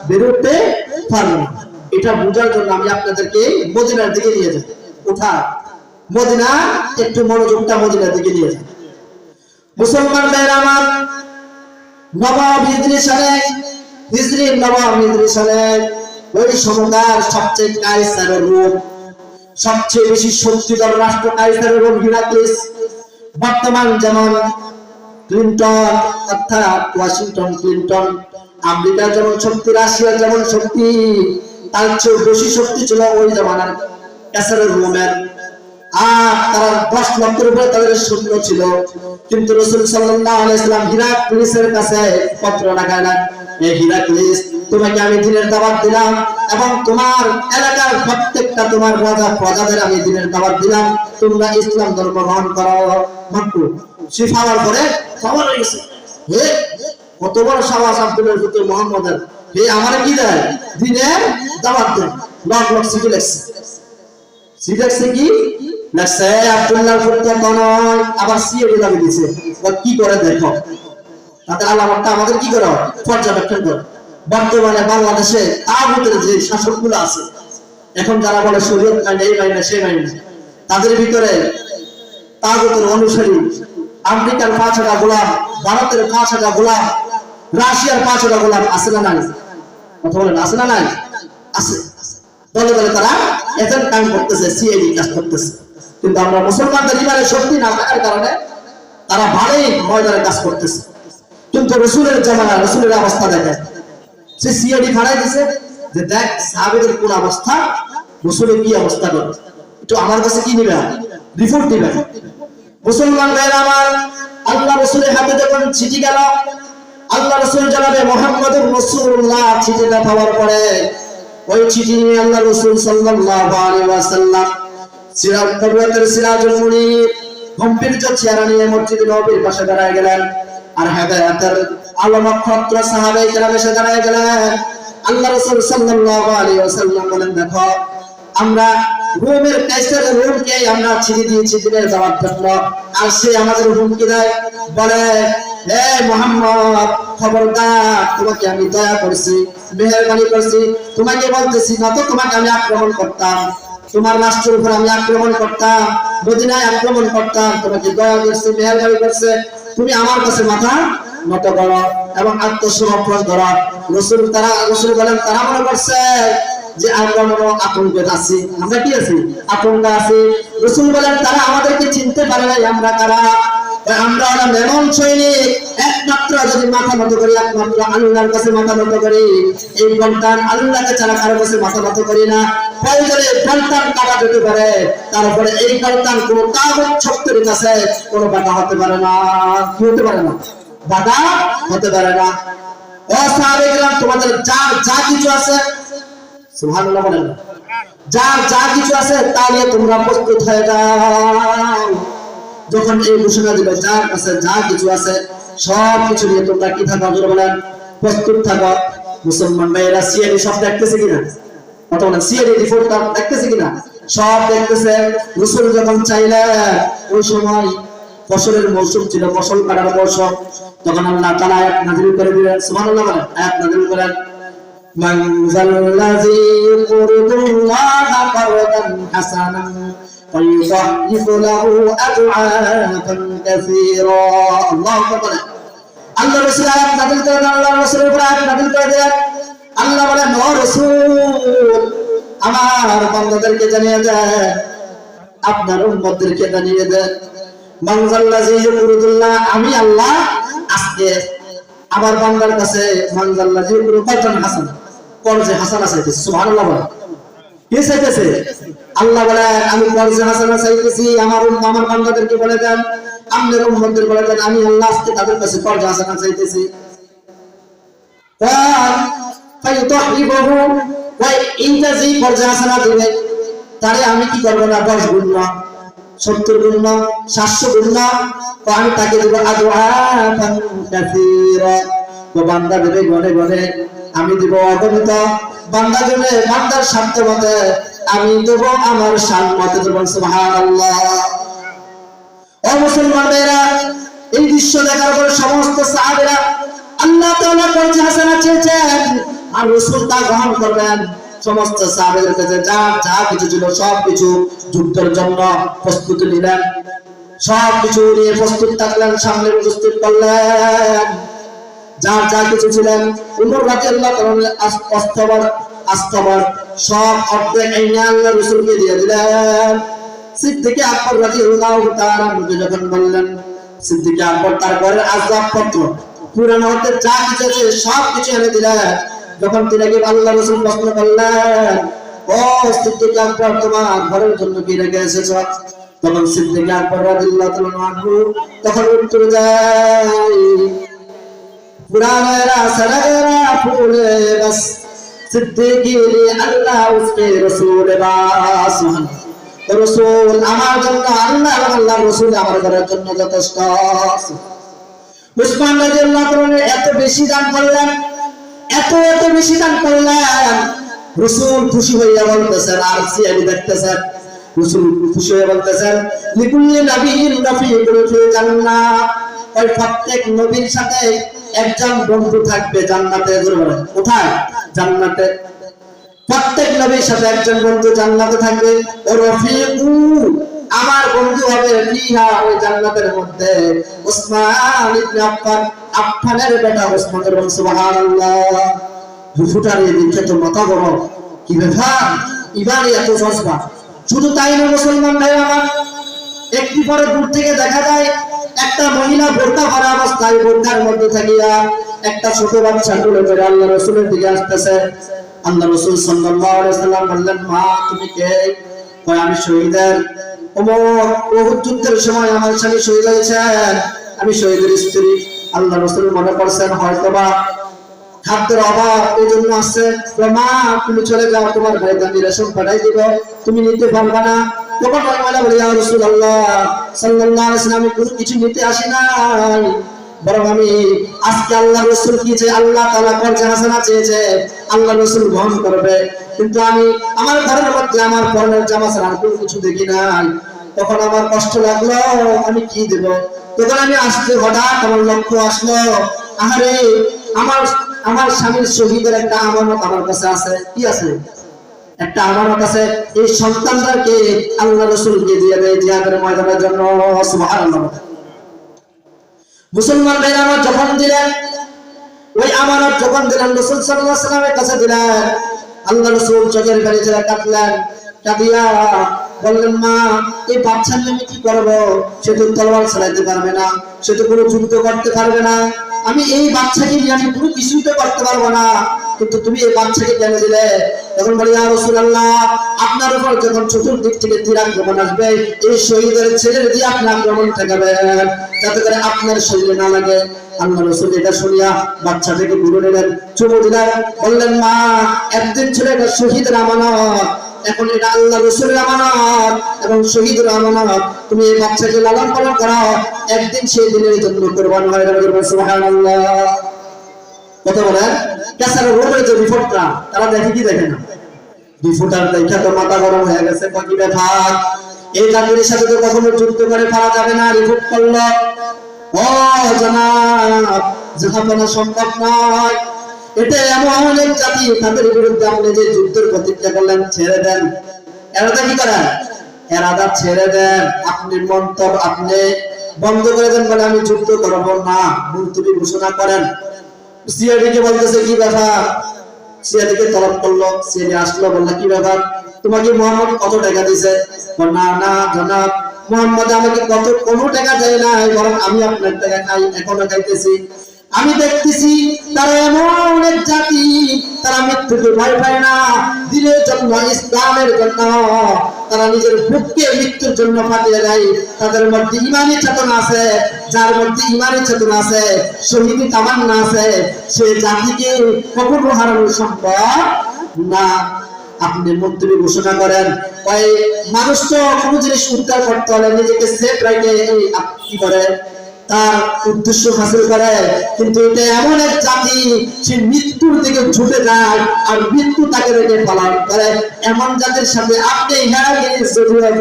বেরোতে পারবো না। এটা বোঝার জন্য আমি আপনাদেরকে মদিনার দিকে নিয়ে যাই। কোথায়? মদিনা, একটু মনোযোগটা মদিনার দিকে নিয়ে যাই। মুসলমান ভাইরা আমার, নবম হিজরি সালে ওই সময়কার সবচেয়ে কায়সারের রূপ, সবচেয়ে বেশি শক্তিধর রাষ্ট্র কায়সারের রূপ হিরাক্লিস। বর্তমান যেমন ক্লিন্টন অর্থাৎ ওয়াশিংটন ক্লিন্টন, আমেরিকার যেমন শক্তি, রাশিয়ার যেমন শক্তি, তার চেয়ে বেশি শক্তি ছিল ওই জামানার কায়সারের রোমের। আর তারা 10 লক্ষের উপরে তাদের সৈন্য ছিল। কিন্তু রাসূল সাল্লাল্লাহু আলাইহি ওয়াসাল্লাম হিরাক্লিসের কাছে পত্র লেখালেন, হে হিরাক্লিস, তোমাকে আমি দ্বীনের দাওয়াত দিলাম এবং তোমার এলাকার প্রত্যেকটা তোমার রাজা প্রজাদের আমি দ্বীনের দাওয়াত দিলাম, তোমরা ইসলাম ধর্ম গ্রহণ করো। মাত্র সে পাওয়ার পরে খবর হয়ে গেছে, হে কত বড় সাহস আব্দুল্লাহ পুত্র মুহাম্মদের, হে আমারে কি দেয়? দ্বীনের দাওয়াত দেয়। লক চিঠি লেখছে, কি লেখছে? আব্দুল্লাহ পুত্র নয়, আবার সিএডি লাগিয়ে দিয়েছে। কি করে দেখো, তাদের আলামতটা আমাদের কি করো, পর্যবেক্ষণ করো। বর্তমানে বাংলাদেশে তাগুতের যে শাসকগুলো আছে, এখন যারা বলে শরীয়ত মানে এই মানে সেই মানে, তাদের ভিতরে তাগুতের অনুসারী আমেরিকার 5,000 গোলাম, ভারতের 5,000 গোলাম, রাশিয়ার 5,000 গোলাম আছে না নাই? কথা বলেন, আছে না নাই? আছে। দলে দলে তারা এজেন্ট কাজ করতেছে, সিআইডি কাজ করতেছে। কিন্তু আমরা মুসলমানদের ইমানের শক্তি না থাকার কারণে তারা ভালোই ময়দানে কাজ করতেছে। কিন্তু রসুলের জামানা রসুলের অবস্থা দেখেন, সে সিআইডি ফাড়াই দিছে যে দেখ সাহাবীদের কোন অবস্থা, রসুলের কি অবস্থা করে, একটু আমার কাছে কি নিবে, রিপোর্ট দিবে। মুসলমান ভাইরা আমার, আল্লাহ রসুলের হাতে যখন চিঠি গেল, আল্লাহ রসুল জানাবে মুহাম্মদুর রাসূলুল্লাহ, চিঠিটা পাওয়ার পরে ওই চিঠি নিয়ে আল্লাহ রসুল সাল্লাল্লাহু আলাইহি ওয়াসাল্লাম সিরাজুল মুনীর গম্ভীর্য চেহারা নিয়ে মসজিদে নববীর পাশে দাঁড়ায় গেলেন। আর হেদায়েতের আলো নক্ষত্র সাহাবায়ে কেরাম এসে দাঁড়ায় গেলেন। আল্লাহ রাসূল সাল্লাল্লাহু আলাইহি ওয়াসাল্লাম বলেন, দেখো আমরা রোমের কাইসার রোমকে আমরা চিঠি দিয়েছি দিনের যাওয়ার জন্য, আর সে আমাদের হুমকি দেয়, বলে হে মুহাম্মদ খবরদার, তোমাকে আমি দয়া করছি, মেহেরবানি করছি, তোমাকে বলতেছি না তো তোমাকে আমি আক্রমণ করতাম, তোমার রাষ্ট্রের উপর আমি আক্রমণ করতাম, মদিনায় আক্রমণ করতাম, তোমাকে দয়া করছে, মেহেরবানি করছে, তুমি আমার কাছে মাথা নত করো এবং আত্মসমর্পণ করো। রসুল বলেন তারা মনে করছে যে আমরা মনে আতঙ্কে আছি, আমরা কি আছি, আতঙ্ক আছি। রসুল বলেন তারা আমাদেরকে চিনতে পারে নাই আমরা কারা, আমরা হলাম এমন সৈনিক, একমাত্র যদি মাথা নত করি একমাত্র আল্লাহর কাছে মাথা নত করি, এই সন্তান আল্লাহকে ছাড়া কারো কাছে মাথা নত করি না। প্রয়োজনে সন্তান কাটা যেতে পারে, তারপরে এই সন্তান কোন কাগজ শক্তির কাছে কোনো বাধা হতে পারে না, কি হতে পারে না, বাধা হতে পারে না। ও সাহাবায়ে কেরাম, তোমাদের যা কিছু আছে, সুবহানাল্লাহ বলেন, যা কিছু আছে তা নিয়ে তোমরা প্রস্তুত হয়ে যাও। যখন এই ঘোষণা দিবে যার কাছে যা কিছু আছে সব কিছু নিয়ে তোমরা কি থাকো, বলেন প্রস্তুত থাকো। মুসলমান ভাইয়েরা সিআইডি সব দেখতেছে কিনা, কথা বলেন, সিআইডি রিপোর্টটা দেখতেছে কিনা, সব দেখতেছে। রাসূল যখন চাইলেন, ওই সময় ফসলের মৌসুম ছিল, ফসল কাটার মৌসুম, তখন আল্লাহ তাআলা আয়াত নাযিল করে দিলেন, সুবহানাল্লাহ বলেন, আয়াত নাযিল করেন, মান যাল্লাযী ইউরিদুল্লাহা কারদান হাসানান فيضاعف له أضعافا كثيرا। الله أكبر। আল্লাহ রাসূল আয়াত নাযিল করেন, আল্লাহ রাসূলের উপর আয়াত নাযিল করে দিলেন। আল্লাহ বলেন, ও রাসূল আমার বান্দাদেরকে জানিয়ে দেন, আপনার উম্মতদেরকে জানিয়ে দেন, মান যাল্লাযী ইউরিদুল্লাহ, আমি আল্লাহ আজকে আমার বান্দার কাছে মান যাল্লাযী ইউরিদুল হাসান, কর্জে হাসানা চাইতেছি। সুবহানাল্লাহ বলেন, কি চাইতেছে? আল্লাহ বলে আমি কর্জে হাসানা চাইতেছি। আমার বান্দাদেরকে বলে দেন, আপনার উম্মতদের বলে দেন, আমি আল্লাহ আজকে তাদের কাছে কর্জে হাসানা চাইতেছি। ফায়ুতাহিবহু, ওই এইটা যে কর্জে হাসানা দিবে তারে আমি কি করব না, 10 গুণ না, 70 গুণ না, 700 গুণ না, আমি তাকে দেব আদওয়াফান কাসীরা। তো বান্দা দেবে গনে গনে, আমি দেব অগণিত, বান্দা দেবে বান্দার সাধ্য মতে, আমি দেব আমার শান মতে দেব। সুবহানাল্লাহ। ও মুসলমান ভাইরা, এই দৃশ্য দেখার পর সমস্ত সাহাবীরা আল্লাহ তাআলা কর্জে হাসানা চেয়েছেন, আর রাসূল তা গ্রহণ করবেন। সমস্ত সাহাবীদের কাছে যা কিছু ছিল সব কিছু যুদ্ধের জন্য প্রস্তুতি নিলেন, সব কিছু নিয়ে প্রস্তুত থাকলেন, সামনে উপস্থিত করলেন। যা কিছু ছিলেন, উমর রাদিয়াল্লাহু তাআলা আস্তবর সব অর্ধেক আইনা আল্লাহ রাসূলকে দিয়ে দিলেন। সিদ্দিক আকবর রাদিয়াল্লাহু তাআলা যখন বললেন, সিদ্দিক আকবর তার ঘরের আসবাবপত্র পুরানো হতে যা কিছু আছে সব কিছু এনে দিলেন। যখন তিনাকে আল্লাহ রাসূল প্রশ্ন করলেন, ও সিদ্দিক আকবর, তোমার ঘরের জন্য কি রেখে এসেছো? তখন সিদ্দিক আকবর রাদিয়াল্লাহু তাআলা তখন উত্তর দেয়, পুরানা সারারা ফুলে বাস সিদ্দিকি আল্লাহ উসকে রাসূল বাস। রাসূল আমার জন্য, আল্লাহ আল্লাহ রাসূল আমার ঘরের জন্য যথেষ্ট। উসমান রাদিয়াল্লাহু তাআলা এত বেশি দান করলেন, এত বেশি দান করলেন, রাসূল খুশি হইয়া বলতেছেন, আর সিআইডি দেখতেছেন, রাসূল খুশি হয়ে বলতেছেন, লিকুল্লি নাবিয়্যিন রাফিকুন ফিল জান্নাহ, ওই প্রত্যেক নবীর সাথে একজন বন্ধু থাকবে জান্নাতে। কোথায়? জান্নাতে। প্রত্যেক নবীর সাথে একজন বন্ধু জান্নাতে থাকবে। ও রফিকু, আমার বন্ধু হবে ফিহা, ওই জান্নাতের মধ্যে উসমান ইবনে আফফান, আফফানের বেটা উসমান। সুবহানাল্লাহ। ফুটারে দিচ্ছে তো মাথা বড়, কি ব্যাপার, ইবারে এত জজবা। শুধু তাই না মুসলমান ভাই আমার, একটু পরে দূর থেকে দেখা যায় একটা মহিলা বোরকা পরা অবস্থায় বোরকার মধ্যে থাকিয়া একটা ছোট বাচ্চা কোলে করে আল্লাহ রাসূলের দিকে আসতেছে। আল্লাহ রাসূল সাল্লাল্লাহু আলাইহি সাল্লাম বললেন, মা তুমি কে? কয় আমি শহীদের ওমর, উহুদ যুদ্ধের সময় আমার স্বামী শহীদ হয়েছেন, আমি শহীদের স্ত্রী। আল্লাহ রাসূল মনে করছেন হয়তোবা খাদ্যের অভাব এই জন্য আসছে। মা তুমি চলে যাও, তোমার ভাইকে আমি রেশন পাঠাই দিব, তুমি নিতে পারবে না। তখন ওই মহিলা বলে, ইয়া রাসূলুল্লাহ সাল্লাল্লাহু আলাইহি ওয়াসাল্লাম, আমি কোনো কিছু নিতে আসি নাই, বরং আমি আজকে আল্লাহ রাসূল কি যে আল্লাহ তাআলা কর্জে হাসানা চেয়েছে আল্লাহ রাসূল গ্রহণ করবে, কিন্তু আমি আমার ঘরের মধ্যে আমার পরনের জামা ছাড়া কোনো কিছু দেখি নাই। তখন আমার কষ্ট লাগলো, আমি কি দেব? তখন আমি আসতে হঠাৎ আমার লক্ষ্য আসলো, আরে আমার আমার স্বামীর শহীদের একটা আমানত আমার কাছে আছে। কি আছে? একটা আমানত আছে। এই সন্তানটাকে আল্লাহ রাসূলকে দিয়ে দেয় জিহাদের ময়দানের জন্য। সুবহানাল্লাহ। মুসলমান ভাইরা আমার যখন দিলেন ওই আমানত, যখন দিলেন রাসূল সাল্লাল্লাহু আলাইহি ওয়াসাল্লামের কাছে দিলেন, আল্লাহ রাসূল চোখের পানি ছেড়ে কাঁদলেন। কাঁদিয়া বললেন, মা এই বাচ্চার আমি কি করবো? সে তো তলোয়ার চালাইতে পারবে না, সে তো কোনো যুদ্ধ করতে পারবে না, আমি এই বাচ্চাকে নিয়ে আমি কোনো কিছুই তো করতে পারবো না, কিন্তু তুমি এই বাচ্চাকে কেন দিলে? তখন বলি, ইয়া রাসূলুল্লাহ আপনার উপর যখন চতুর্দিক থেকে তীর আক্রমণ আসবে, এই শহীদের ছেলের দিয়ে আপনি আক্রমণ ঠেকাবেন যাতে করে আপনার শরীরে না লাগে। আল্লাহ রাসূল এটা শুনিয়া বাচ্চাটাকে ঘুরে নিলেন, চুমু দিলেন, বললেন, মা একদিন ছিল এটা শহীদের আমানত, এখন এটা আল্লাহ রাসূলের আমানত এবং শহীদের আমানত, তুমি এই বাচ্চাকে লালন পালন করো, একদিন সেই দিনের জন্য কুরবান হয়ে যাবে। সুবহানাল্লাহ। কত বলেন ক্যাসার রোডের যে রিপোর্টটা তারা দেখে কি দেখে না? রিপোর্টার দেখা তো মাথা গরম হয়ে গেছে, কি ব্যাপার, এই জাতির সাথে তো কখনো যুদ্ধ করে পারা যাবে না, রিপোর্ট করলো, ও জনাব জাহাপানা সম্ভব নয়, এটা এমন এক জাতি তাদের বিরুদ্ধে আপনি যে যুদ্ধের প্রতিজ্ঞা করলেন ছেড়ে দেন। এরাদা কি করেন? এরাদা ছেড়ে দেন, আপনি মন্তব্য আপনি বন্ধ করে দেন, বলে আমি যুদ্ধ করব না, মুলতবি ঘোষণা করেন। সিআইডিকে বলতেছে কি ব্যাপার? সিআইডিকে তলব করলো, সিআইডি আসলো, বললো কি ব্যাপার, তোমাকে মোহাম্মদ কত টাকা দিয়েছে? না না জনাব, মোহাম্মদ আমাকে কোনো টাকা দেয় না, বরং আমি আপনার টাকা খাই, এখনো খাইতেছি। আমি দেখতেছি তারা এমন এক জাতি, তারা মৃত্যুকে ভয় পায় না, দিনের জন্য ইসলামের জন্য তারা নিজের বুককে মৃত্যুর জন্য পাঠিয়ে দেয়। তাদের মধ্যে ইমানি চেতনা আছে, যার মধ্যে ইমানি চেতনা আছে, শহীদি তামান্না আছে, সে জাতিকে কখনো হারানো সম্ভব না। আপনি মন্ত্রী ঘোষণা করেন, ওই মানুষ তো কোনো জিনিস উদ্ধার করতে হলে নিজেকে সেফ রাখে কি করে, তার উদ্দেশ্য হাসিল করে, কিন্তু এটা এমন এক জাতি সে মৃত্যুর দিকে ছুটে যায় আর মৃত্যু তাকে রেখে পালন করে। এমন জাতির সাথে আপনি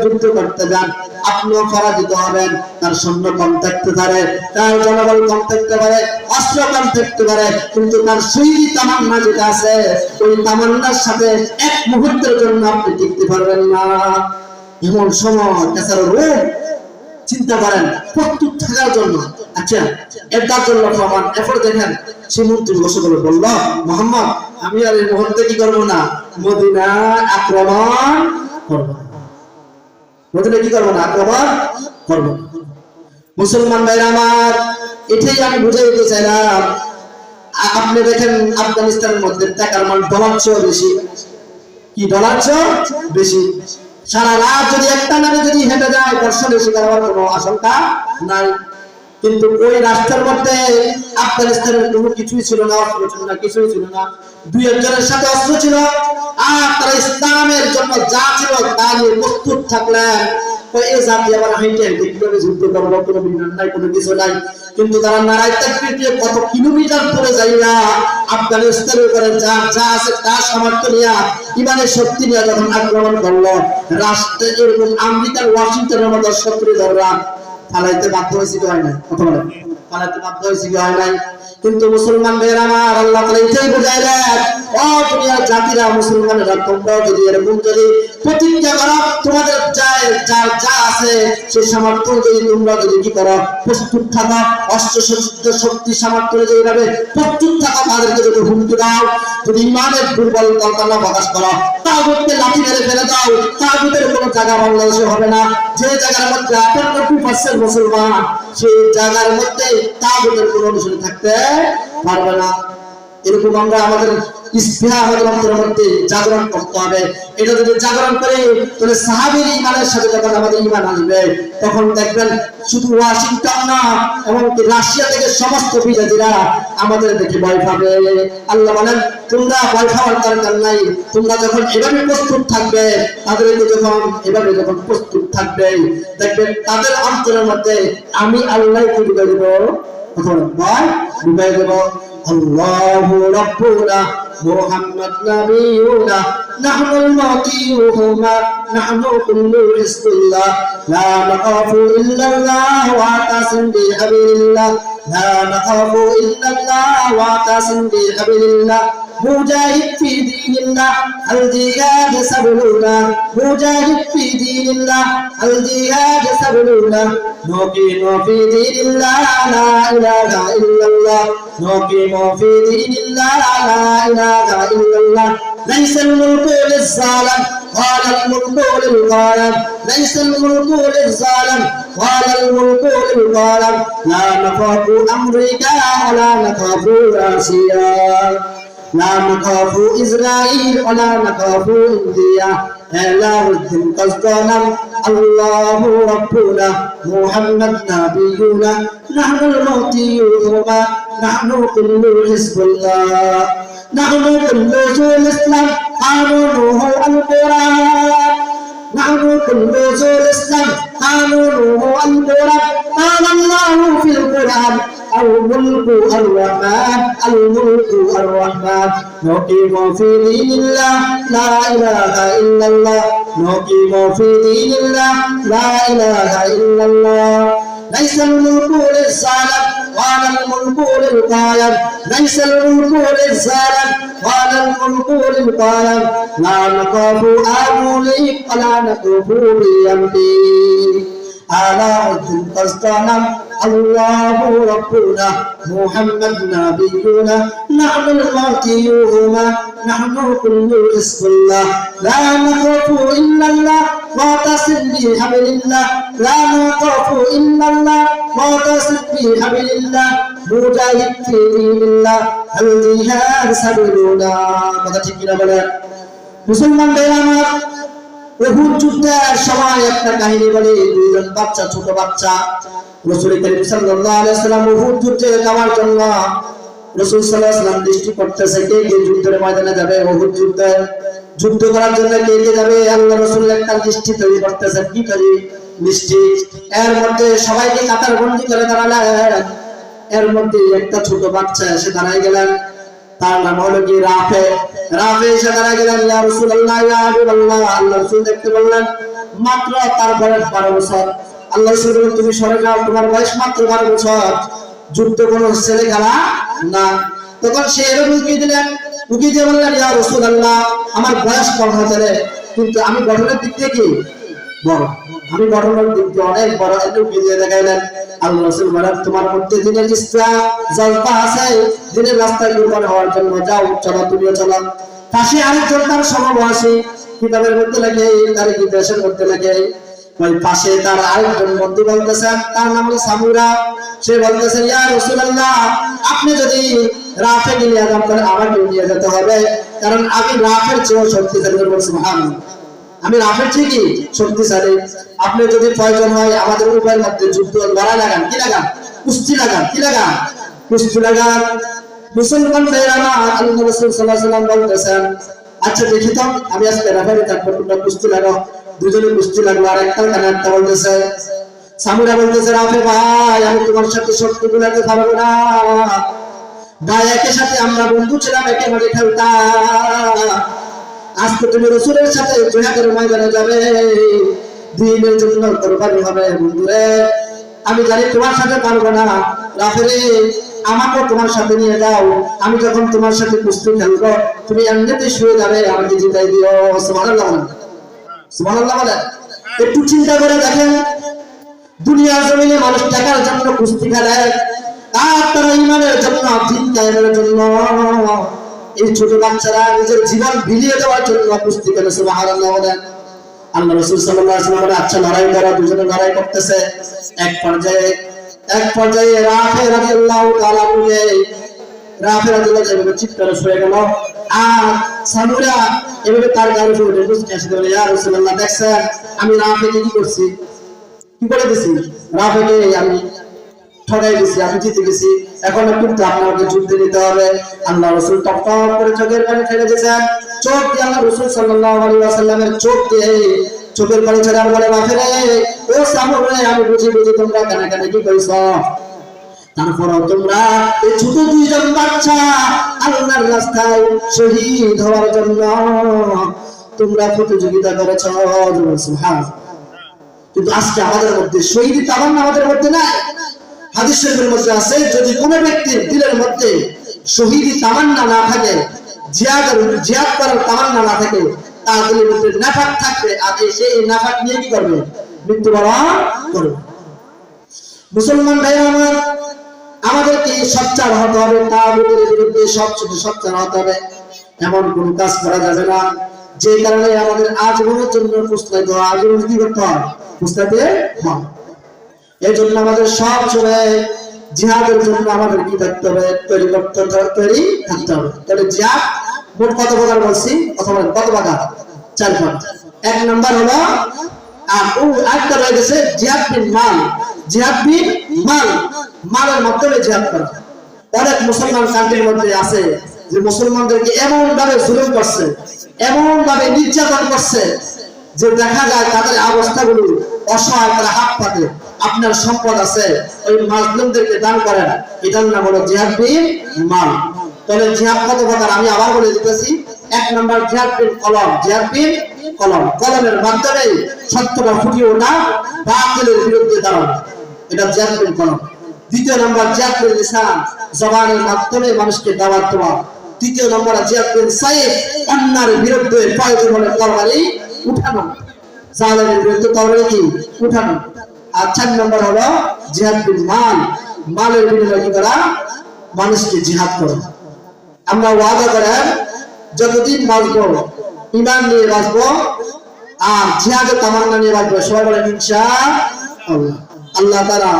যুদ্ধ করতে যান, আপনিও পরাজিত হবেন। তার সৈন্য কম থাকতে পারে, তার জনবল কম থাকতে পারে, অস্ত্র কম থাকতে পারে, কিন্তু তার শহীদ তামান্না যেটা আছে, ওই তামান্নার সাথে এক মুহূর্তের জন্য আপনি টিকতে পারবেন না। এমন সময় এছাড়া রোগ চিন্তা করেন প্রস্তুত থাকার জন্য। আচ্ছা এটার জন্য প্রমাণ এরপর দেখেন সে মন্ত্রী বসে বলে বলল, মোহাম্মদ আমি আর এই মুহূর্তে কি করবো না, মদিনা আক্রমণ করবো না, মদিনা কি করবো না, আক্রমণ করবো না। মুসলমান ভাইরা আমার, এটাই আমি বুঝে দিতে চাইলাম। আপনি দেখেন আফগানিস্তানের মধ্যে টাকার মান ডলার চেয়েও বেশি। কি ডলার চেয়েও বেশি? সারা রাত যদি একটা নামে যদি হেঁটে যায় বর্ষণে শিকার হওয়ার কোনো আশঙ্কা নাই। কিন্তু ওই রাস্তার মধ্যে আফগানিস্তানের কোনো কিছুই ছিল না, অস্ত্র ছিল না, কিছুই ছিল না। দুই একজনের সাথে অস্ত্র ছিল আর তারা ইসলামের জন্য যা ছিল তা নিয়ে প্রস্তুত থাকলেন। এই জাতি আবার হাইটে হাইটে কিভাবে যুদ্ধ করবো, কোনো বিমান নাই, কোনো কিছু নাই, কিন্তু তারা নারায় তাকবীর দিয়ে কত কিলোমিটার দূরে যাইয়া আফগানিস্তানের উপরে যা যা আছে তা সামর্থ্য নিয়ে ইমানের শক্তি নিয়ে যখন আক্রমণ করলো, রাষ্ট্রে এরকম আমেরিকার ওয়াশিংটনের মতো শত্রু ধররা ফালাইতে বাধ্য হয়েছে কি হয় নাই? কথা বলে ফালাইতে বাধ্য হয়েছে কি হয় নাই? কিন্তু মুসলমান ভাইয়ের আমার আল্লাহ তাআলা এটাই বুঝাইলেন, ও দুনিয়ার জাতিরা, মুসলমানেরা, তোমরা যদি এরকম যদি প্রতিজ্ঞা করো, তোমাদের যা আছে সেই সামর্থ্য যদি তোমরা যদি কি করো, প্রস্তুত থাকো, অস্ত্র শক্তি সামর্থ্য যদি এইভাবে প্রস্তুত থাকো, তাদেরকে যদি হুমকি দাও, যদি ইমানের দুর্বলতা প্রকাশ করো, তাগুতকে লাঠি মেরে ফেলে দাও, তাগুতের কোনো জায়গা বাংলাদেশে হবে না। যে জায়গার মধ্যে 98% মুসলমান, সেই জায়গার মধ্যে তাগুতের কোনো অনুসরণ থাকতে পারবে না। এরকম আমরা আমাদের ইস্তিহার আমাদের অন্তরের মধ্যে জাগরণ করতে হবে। এটা যদি জাগরণ করে, তাহলে সাহাবীর ঈমানের সাথে যখন আমাদের ঈমান আসবে, তখন দেখবেন শুধু ওয়াশিংটন না, এমনকি রাশিয়া থেকে সমস্ত বিজাতিরা আমাদের দেখে ভয় পাবে। আল্লাহ বলেন, তোমরা ভয় পাওয়ার দরকার নাই, তোমরা যখন এভাবে প্রস্তুত থাকবে, তাদেরকে যখন এভাবে যখন প্রস্তুত থাকবে, দেখবেন তাদের অন্তরের মধ্যে আমি আল্লাহ কি ঢুকাই দেব, ভয় ঢুকাই দেব। আল্লাহু রাব্বুনা মুহাম্মদ নাবিয়ুনা নাহনুল মাতিউহুমা নাহনু কুল্লু হিজবিল্লাহ লা নাখাফু ইল্লাল্লাহ ওয়া তাসিম বিহাবিলিল্লাহ লা নাখাফু ইল্লাল্লাহ ওয়া তাসিম বিহাবিলিল্লাহ মুজাহিদ ফি দীনিল্লাহ আল জিহাদ সাবিলুনা মুজাহিদ ফি দীনিল্লাহ আল জিহাদ সাবিলুনা نقيم في دين الله لا إله إلا الله نقيم في دين الله لا إله إلا الله ليس الملك للظالم قال الملك للظالم ليس الملك للظالم قال الملك للظالم لا نخاف أمريكا ولا نخاف روسيا لا نخاف إسرائيل ولا نخاف إنديا إله الدين قصدنا الله ربنا محمد نبينا نحن المهديون نحن كل حزب الله نحن كل ذو الإسلام قانونه القرآن نحن كل ذو الإسلام قانونه القرآن قال الله في القرآن الملك الرحمن الملك الرحمن نقيم في دين الله لا إله إلا الله نقيم في دين الله لا إله إلا الله ليس الملك للظالم ولا الملك للقائم ليس الملك للظالم ولا الملك للقائم لا نخاف أملك ولا نخاف بيملك على الدين قصدنا الله ربنا محمد نبينا نحن المهديون نحن كل حزب الله لا نخاف إلا الله واعتصم بحبل الله لا نخاف إلا الله واعتصم بحبل الله مجاهد في دين الله الجهاد سبيلنا কথা ঠিক কিনা বলেন মুসলমান ভাইরা আমার উহুদ যুদ্ধের সময় একটা কাহিনী বলি দুইজন বাচ্চা ছোট বাচ্চা রাসূল করিম সাল্লাল্লাহু আলাইহি ওয়াসাল্লাম উহুদ যুদ্ধে যাওয়ার জন্য রাসূল সাল্লাল্লাহু আলাইহি ওয়াসাল্লাম দৃষ্টি করতেছে কে কে যুদ্ধের ময়দানে যাবে উহুদ যুদ্ধে যুদ্ধ করার জন্য কে কে যাবে আল্লাহ রাসূল একটা লিস্ট তৈরি করতেছেন কি করি লিস্ট এর মধ্যে সবাইকে কাতার বন্দী করে দাঁড়ালেন এর মধ্যে একটা ছোট বাচ্চা এসে দাঁড়ায় গেলেন তার নাম হলো কি রাফে এসে দাঁড়ায় গেলেন ইয়া রাসূলুল্লাহ ইয়া হাবিবাল্লাহ আল্লাহ রাসূল দেখতে বললেন মাত্র তার বয়স 12 বছর আল্লাহ রাসূল বললেন তুমি সরে যাও তোমার বয়স মাত্র 12 বছর যুদ্ধ কোনো ছেলে খেলা না তখন সে এরকম কি দিলেন উকি দিয়ে বললেন ইয়া রাসূলুল্লাহ আমার বয়স কম হতে কিন্তু আমি গঠনের দিক থেকে কি বড় আমি গঠনের দিক দিয়ে অনেক বড় একটু দিয়ে দেখাইলেন আল্লাহ রাসূল বলেন তোমার মধ্যে দিনের ইচ্ছা জলপা আছে দিনের রাস্তায় কুরবান হওয়ার জন্য যাও চলো তুমিও চলো পাশে আরেকজন তার সমবয়সী কিতাবের মধ্যে লেখে তার ইতিহাসের মধ্যে লেখে ওই পাশে তার আরেকজন বন্ধু বলতেছেন তার নাম হলো সামুরা সে বলতেছে ইয়া রাসূলুল্লাহ আপনি যদি রাফে নিয়ে যান তাহলে আমাকে নিয়ে যেতে হবে কারণ আমি রাফের চেয়ে শক্তিশালী সুবহানাল্লাহ আমি রাফের ঠিকই শক্তিশালী আপনি যদি প্রয়োজন হয় আমাদের উভয়ের মধ্যে যুদ্ধ লড়াই লাগান কি লাগান কুস্তি লাগান কি লাগান কুস্তি লাগান মুসলমান ভাইরা আল্লাহ রাসূল সাল্লাল্লাহু আলাইহি ওয়াসাল্লাম বলতেছেন আচ্ছা দেখি তো আমি আজকে রাফের তারপর তোমরা কুস্তি লাগাও দুজনে কুস্তি লাগলো আর একটা কানে একটা বলতেছে সামুরা বলতেছে রাফে ভাই আমি তোমার সাথে শক্তি গুলাতে পারবো না ভাই একই সাথে আমরা বন্ধু ছিলাম একে মাঠে খেলতাম আজকে তুমি রাসূলের সাথে জিহাদের ময়দানে যাবে দ্বীনের জন্য কুরবানি হবে বন্ধুরে আমি জানি তোমার সাথে পারবো না রাফেরে আমাকে তোমার সাথে নিয়ে যাও, আমি যখন তোমার সাথে কুস্তি খেলবো তুমি এমনিতে শুয়ে যাবে, আমাকে জিতাই দিও। সুবহানাল্লাহ বলেন, সুবহানাল্লাহ বলেন। একটু চিন্তা করে দেখেন, দুনিয়ার জমিনে মানুষ টাকার জন্য কুস্তি খেলে, আর তারা ইমানের জন্য, দিন কায়েমের জন্য, এই ছোট বাচ্চারা নিজের জীবন বিলিয়ে দেওয়ার জন্য কুস্তি খেলে। সুবহানাল্লাহ বলেন। আল্লাহ রাসূল সাল্লাল্লাহু আলাইহি ওয়াসাল্লাম আচ্ছা লড়াই করা, দুজনে লড়াই করতেছে। এক পর্যায়ে রাফি রাদিয়াল্লাহু তাআলা এভাবে চিৎকারে শুয়ে গেল, আর সামুরা এভাবে তার গায়ে উঠে বসে আসে বলে, ইয়া রাসূলুল্লাহ দেখছেন আমি রাফিকে কি করছি, কি করে দিছি, রাফিকে আমি ঠকাই দিছি, আমি জিতে গেছি, এখন কিন্তু আপনাকে যুদ্ধ নিতে হবে। আল্লাহ রাসূল টপ টপ করে চোখের পানি ছেড়ে দিয়েছেন। চোখ দিয়ে আল্লাহ রাসূল সাল্লাল্লাহু আলাইহি ওয়াসাল্লামের চোখ দিয়ে চোখের পানি ছেড়ে আর বলে, রাফিরে ও সামুরা আমি বুঝি তোমরা কানে কি কইছো, তারপরও তোমরা এই ছোট দুইজন বাচ্চা আল্লাহর রাস্তায় শহীদ হওয়ার জন্য তোমরা প্রতিযোগিতা করেছ। সুবহানাল্লাহ। কিন্তু আজকে আমাদের মধ্যে শহীদ তামান্না আমাদের মধ্যে নাই। হাদিস শরীফের মধ্যে আছে, যদি কোনো ব্যক্তির দিলের মধ্যে শহীদ তামান্না না থাকে, জিহাদ করার তামান্না না থাকে, তার দিলের মধ্যে নাফাক থাকবে, আর সেই নাফাক নিয়ে কি করবে, মৃত্যুবরণ করবে। মুসলমান ভাইরা আমার, আমাদেরকে সোচ্চার হতে হবে, তাগুতের বিরুদ্ধে সোচ্চার হতে হবে। এমন কোন কাজ করা যাবে না যে কারণে আমাদের আজীবনের জন্য প্রস্তুত হওয়া, আজীবন কি করতে হয়, প্রস্তুত হয়। এই জন্য আমাদের সব সময় জিহাদের জন্য আমাদের কি থাকতে হবে, তৈরি থাকতে হবে। তাহলে জিহাদ মোট কত প্রকার বলছি, অথবা কত প্রকার, 4 প্রকার। 1 নাম্বার হলো, আর আরেকটা রয়ে গেছে জিহাদ বিল মাল। জিহাদ বিল মাল, মালের মাধ্যমে জিহাদ করা। অনেক মুসলমান কান্ট্রির মধ্যে আছে যে মুসলমানদেরকে এমন ভাবে জুলুম করছে, এমন ভাবে নির্যাতন করছে যে দেখা যায় তাদের অবস্থাগুলো অসহায়, তারা হাত পাতে। আপনার সম্পদ আছে, ওই মাজলুমদেরকে দান করেন, এটার নাম হলো জিহাদ বিল মাল। তাহলে জিহাদ কত প্রকার আমি আবার বলে দিতেছি। 1 নাম্বার জিহাদ বিল কলম। জিহাদ বিল কলম, কলমের মাধ্যমে সত্যটা ফুটিয়ে ওঠা, বাতিলের বিরুদ্ধে দাঁড়ানো, এটা জিহাদ বিল কলম। 2 নাম্বার জিহাদ বিল লিসান, জবানের মাধ্যমে মানুষকে দাওয়াত দেওয়া। 3 নাম্বার জিহাদ বিল সাইফ, অন্যার বিরুদ্ধে প্রয়োজন হলে তরবারি উঠানো, জালেমের বিরুদ্ধে তরবারি কি উঠানো। আর 4 নাম্বার হলো জিহাদ বিল মাল, মালের বিনিময়ে কি করা, মানুষকে জিহাদ করা। আমরা ওয়াদা করেন যতদিন বাঁচবো ঈমান নিয়ে বাঁচবো, আর জিহাদের তামান্না নিয়ে বাঁচবো। সবাই বলেন ইনশাআল্লাহ। আল্লাহ তাআলা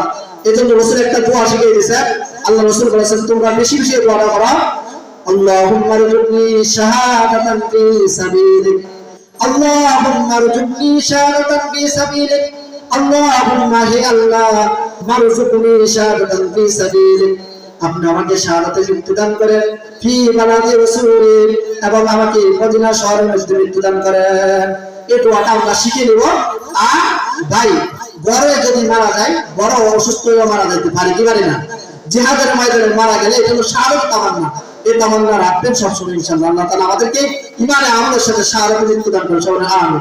এজন্য রাসূল একটা দোয়া শিখিয়ে দিয়েছেন। আল্লাহ রাসূল বলেছেন তোমরা বেশি বেশি দোয়া করো, আল্লাহুম্মা রযুকনি শাহাদাতান ফি সাবিলিক, আল্লাহুম্মা রযুকনি শাহাদাতান ফি সাবিলিক, আল্লাহুম্মা হে আল্লাহ মারযুকনি শাহাদাতান ফি সাবিলিক, আপনি আমাকে শাহাদাতে মৃত্যু দান করেন, ফি বালাদি রাসূলিক, এবং আমাকে মদিনা শহরের মধ্যে মৃত্যু দান করেন। এই দোয়াটা আমরা শিখে নেব। আর ভাই ঘরে যদি মারা যায়, বড় অসুস্থ হয়ে মারা যেতে পারে কি পারে না, জিহাদের ময়দানে মারা গেলে এটা হলো শাহাদাত তামান্না। এই তামান্না রাখবেন সবসময় ইনশাআল্লাহ। আল্লাহ তাআলা আমাদেরকে ঈমানে আমাদের সাথে শাহাদাতে মৃত্যু দান করেন। সবাই আমিন।